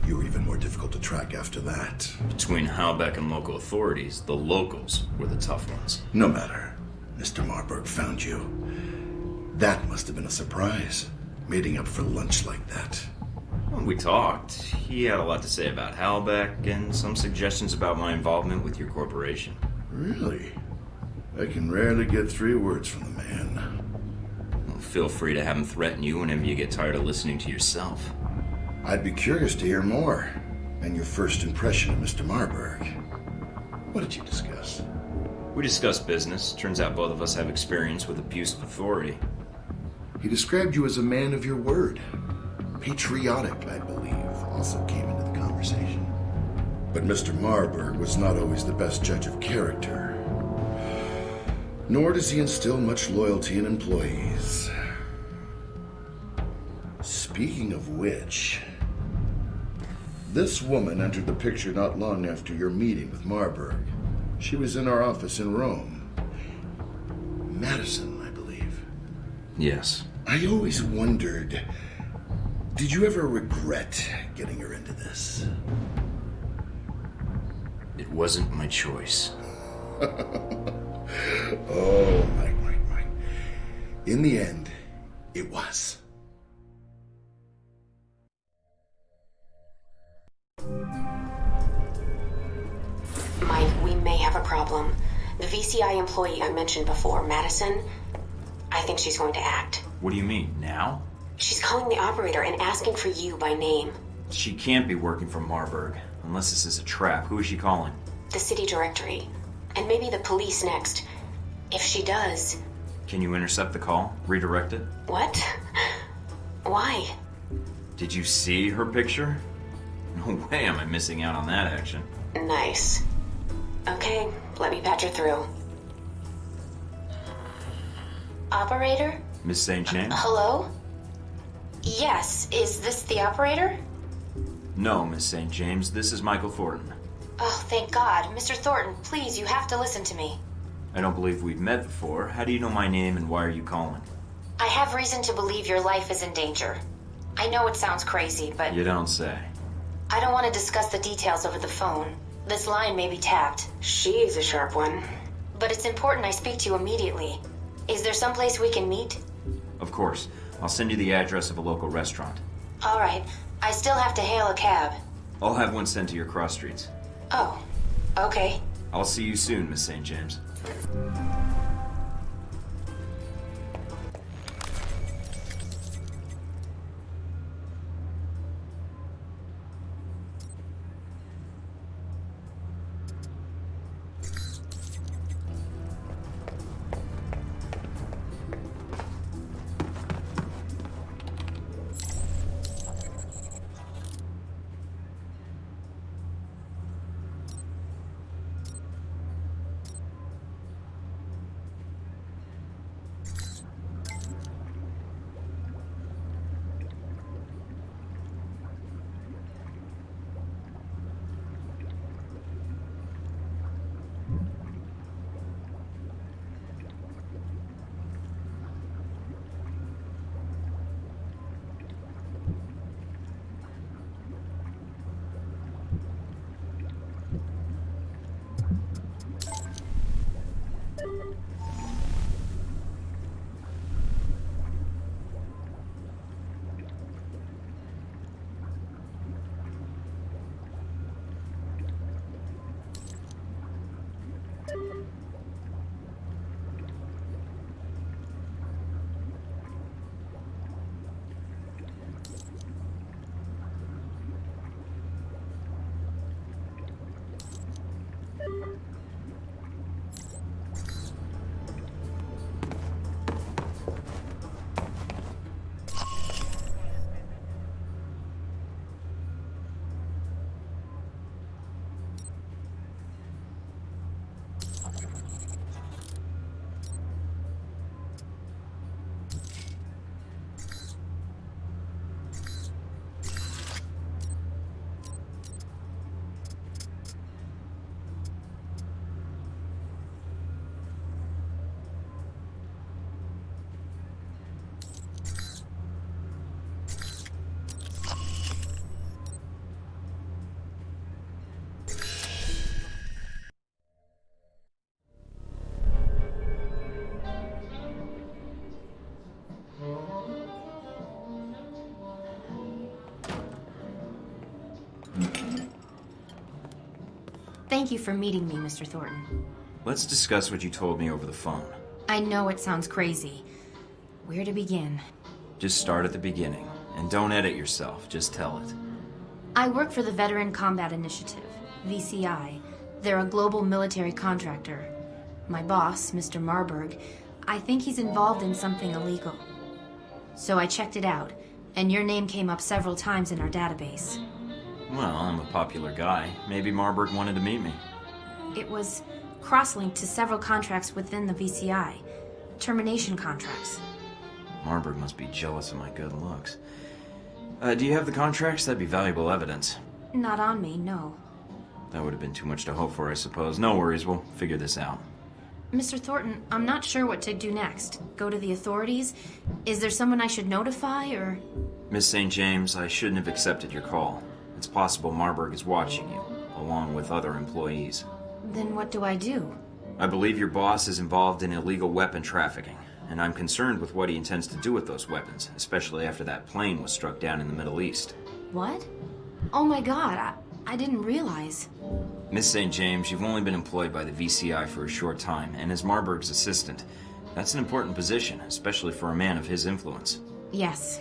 You were even more difficult to track after that. Between Halbeck and local authorities, the locals were the tough ones. No matter. Mr. Marburg found you. That must have been a surprise, meeting up for lunch like that. When we talked, he had a lot to say about Halbeck and some suggestions about my involvement with your corporation. Really? I can rarely get 3 words from the man. Well, feel free to have him threaten you whenever you get tired of listening to yourself. I'd be curious to hear more, and your first impression of Mr. Marburg. What did you discuss? We discussed business. Turns out both of us have experience with abuse of authority. He described you as a man of your word. Patriotic, I believe, also came into the conversation. But Mr. Marburg was not always the best judge of character. Nor does he instill much loyalty in employees. Speaking of which, this woman entered the picture not long after your meeting with Marburg. She was in our office in Rome. Madison, I believe. Yes. I always wondered, did you ever regret getting her into this? It wasn't my choice. Oh, Mike. In the end, it was. Mike, we may have a problem. The VCI employee I mentioned before, Madison, I think she's going to act. What do you mean, now? She's calling the operator and asking for you by name. She can't be working for Marburg. Unless this is a trap. Who is she calling? The city directory. And maybe the police next. If she does... Can you intercept the call? Redirect it? What? Why? Did you see her picture? No way am I missing out on that action. Nice. Okay, let me patch her through. Operator? Miss St. James? Hello? Yes, is this the operator? No, Miss St. James. This is Michael Thornton. Oh, thank God. Mr. Thornton, please, you have to listen to me. I don't believe we've met before. How do you know my name and why are you calling? I have reason to believe your life is in danger. I know it sounds crazy, but You don't say. I don't want to discuss the details over the phone. This line may be tapped. She is a sharp one. But it's important I speak to you immediately. Is there someplace we can meet? Of course. I'll send you the address of a local restaurant. All right. I still have to hail a cab. I'll have one sent to your cross streets. Oh, okay. I'll see you soon, Miss St. James. Thank you for meeting me, Mr. Thornton. Let's discuss what you told me over the phone. I know it sounds crazy. Where to begin? Just start at the beginning. And don't edit yourself, just tell it. I work for the Veteran Combat Initiative, VCI. They're a global military contractor. My boss, Mr. Marburg, I think he's involved in something illegal. So I checked it out, and your name came up several times in our database. Well, I'm a popular guy. Maybe Marburg wanted to meet me. It was cross-linked to several contracts within the VCI. Termination contracts. Marburg must be jealous of my good looks. Do you have the contracts? That'd be valuable evidence. Not on me, no. That would have been too much to hope for, I suppose. No worries, we'll figure this out. Mr. Thornton, I'm not sure what to do next. Go to the authorities? Is there someone I should notify, or...? Miss St. James, I shouldn't have accepted your call. It's possible Marburg is watching you, along with other employees. Then what do I do? I believe your boss is involved in illegal weapon trafficking, and I'm concerned with what he intends to do with those weapons, especially after that plane was struck down in the Middle East. What? Oh my god, I didn't realize. Miss St. James, you've only been employed by the VCI for a short time, and as Marburg's assistant, that's an important position, especially for a man of his influence. Yes.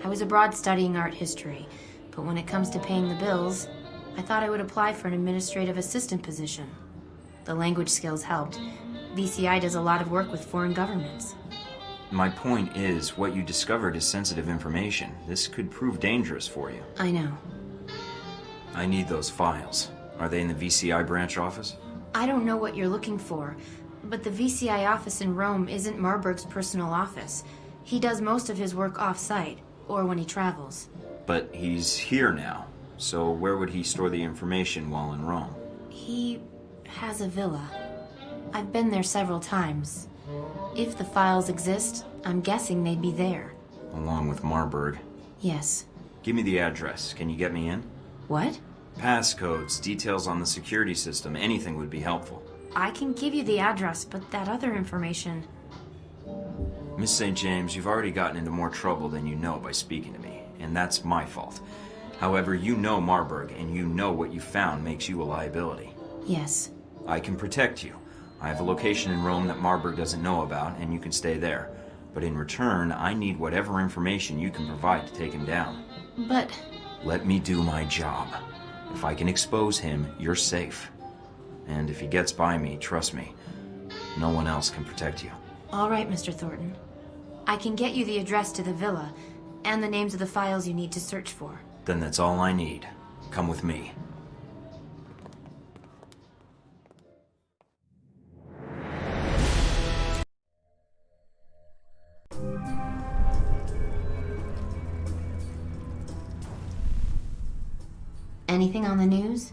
I was abroad studying art history, but when it comes to paying the bills, I thought I would apply for an administrative assistant position. The language skills helped. VCI does a lot of work with foreign governments. My point is, what you discovered is sensitive information. This could prove dangerous for you. I know. I need those files. Are they in the VCI branch office? I don't know what you're looking for, but the VCI office in Rome isn't Marburg's personal office. He does most of his work off-site, or when he travels. But he's here now, so where would he store the information while in Rome? He has a villa. I've been there several times. If the files exist, I'm guessing they'd be there. Along with Marburg. Yes. Give me the address. Can you get me in? What? Passcodes, details on the security system, anything would be helpful. I can give you the address, but that other information... Miss St. James, you've already gotten into more trouble than you know by speaking to me, and that's my fault. However, you know Marburg, and you know what you found makes you a liability. Yes. I can protect you. I have a location in Rome that Marburg doesn't know about, and you can stay there. But in return, I need whatever information you can provide to take him down. But... Let me do my job. If I can expose him, you're safe. And if he gets by me, trust me, no one else can protect you. All right, Mr. Thornton. I can get you the address to the villa, and the names of the files you need to search for. Then that's all I need. Come with me. Anything on the news?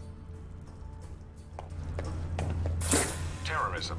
Terrorism.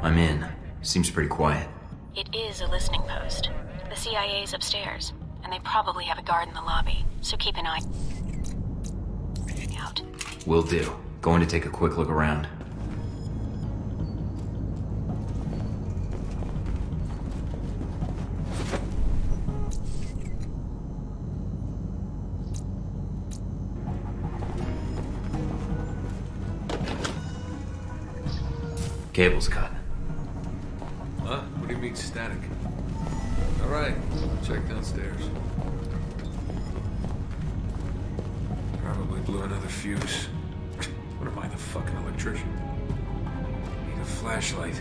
I'm in. Seems pretty quiet. It is a listening post. The CIA's upstairs, and they probably have a guard in the lobby, so keep an eye out. Will do. Going to take a quick look around. Cable's cut. Huh? What do you mean static? All right, check downstairs. Probably blew another fuse. What am I, the fucking electrician? Need a flashlight.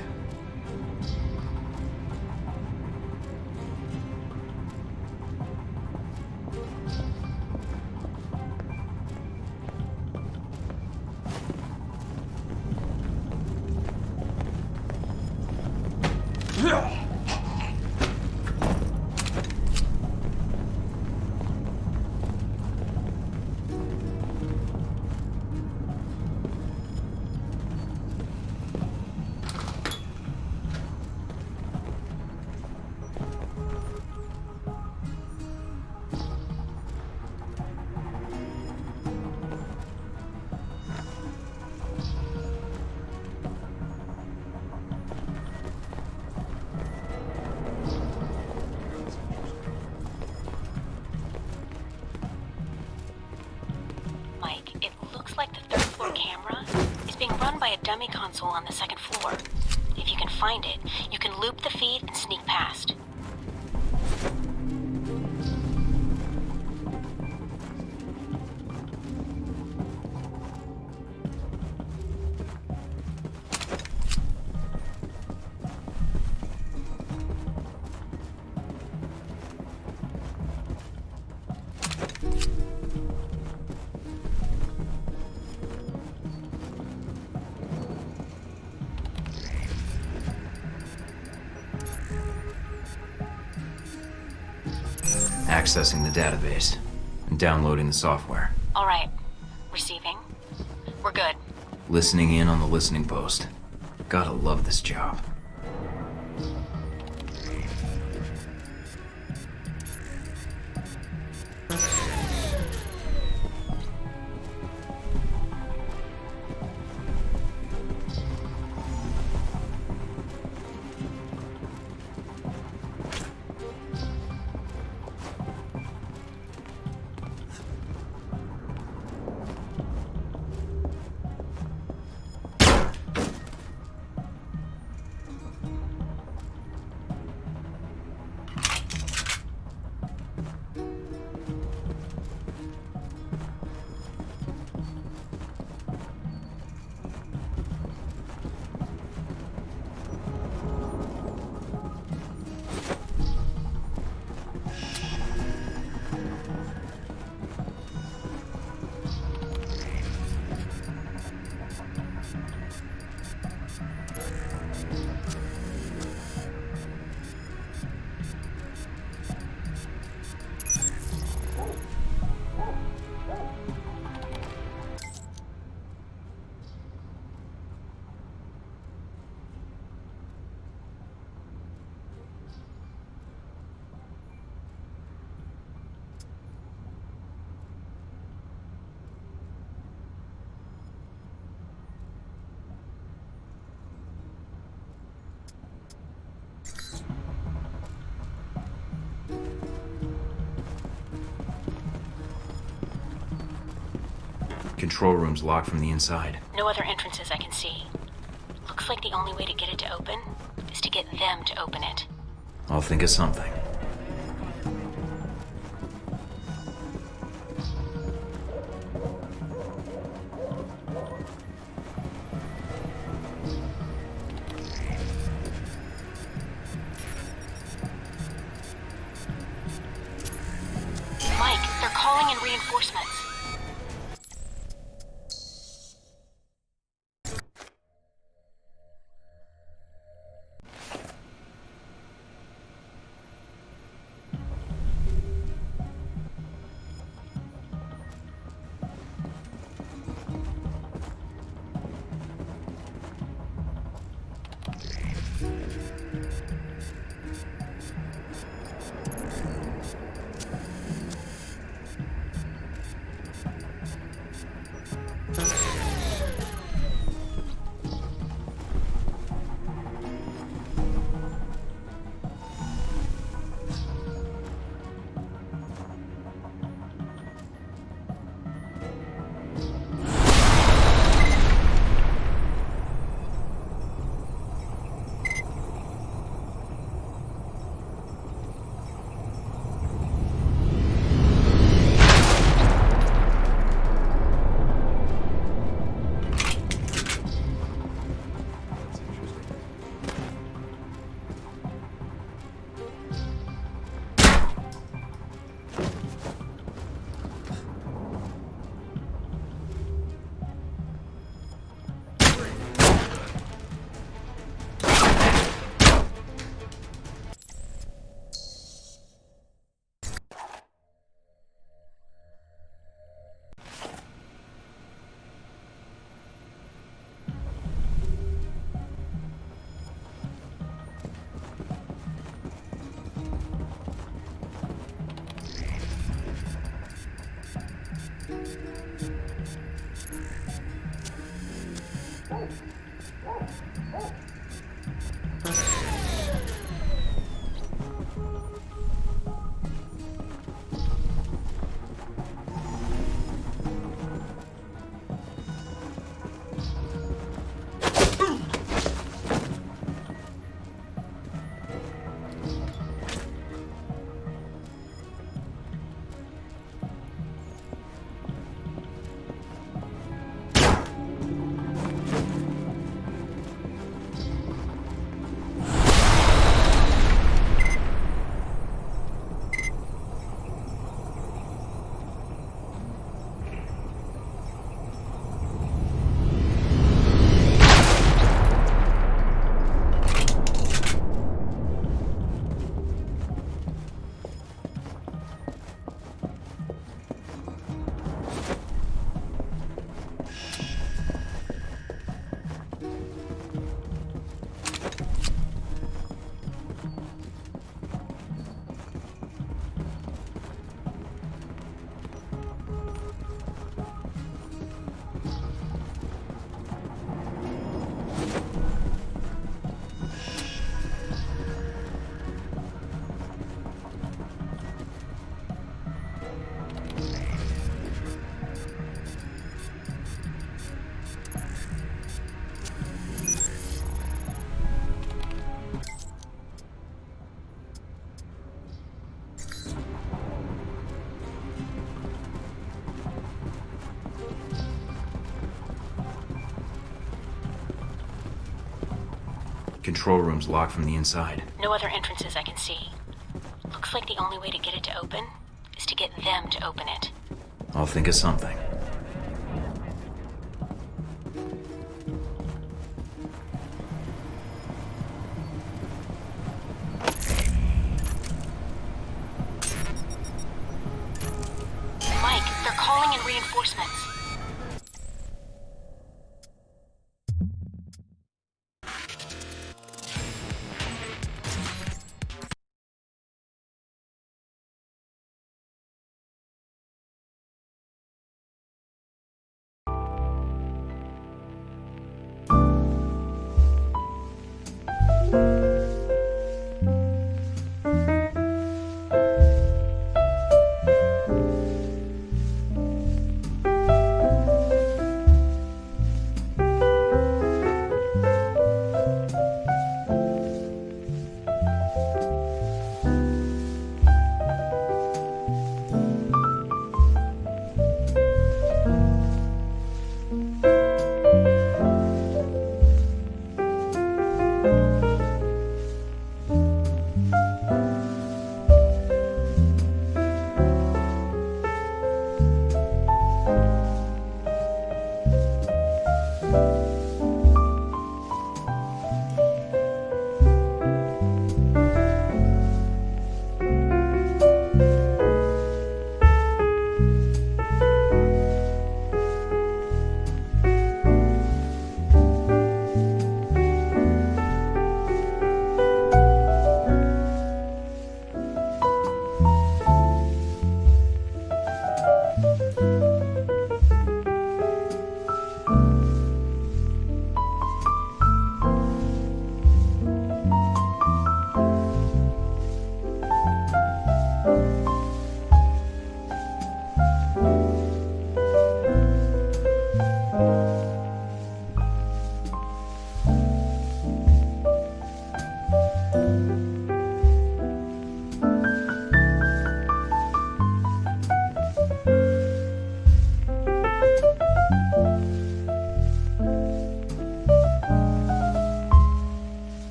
Mike, it looks like the third floor camera is being run by a dummy console on the second floor. If you can find it, you can loop the feed and sneak past. Accessing the database and downloading the software. All right. Receiving. We're good. Listening in on the listening post. Gotta love this job. Control room's locked from the inside. No other entrances I can see. Looks like the only way to get it to open is to get them to open it. I'll think of something. Mike, they're calling in reinforcements. Control room's locked from the inside. No other entrances I can see. Looks like the only way to get it to open is to get them to open it. I'll think of something.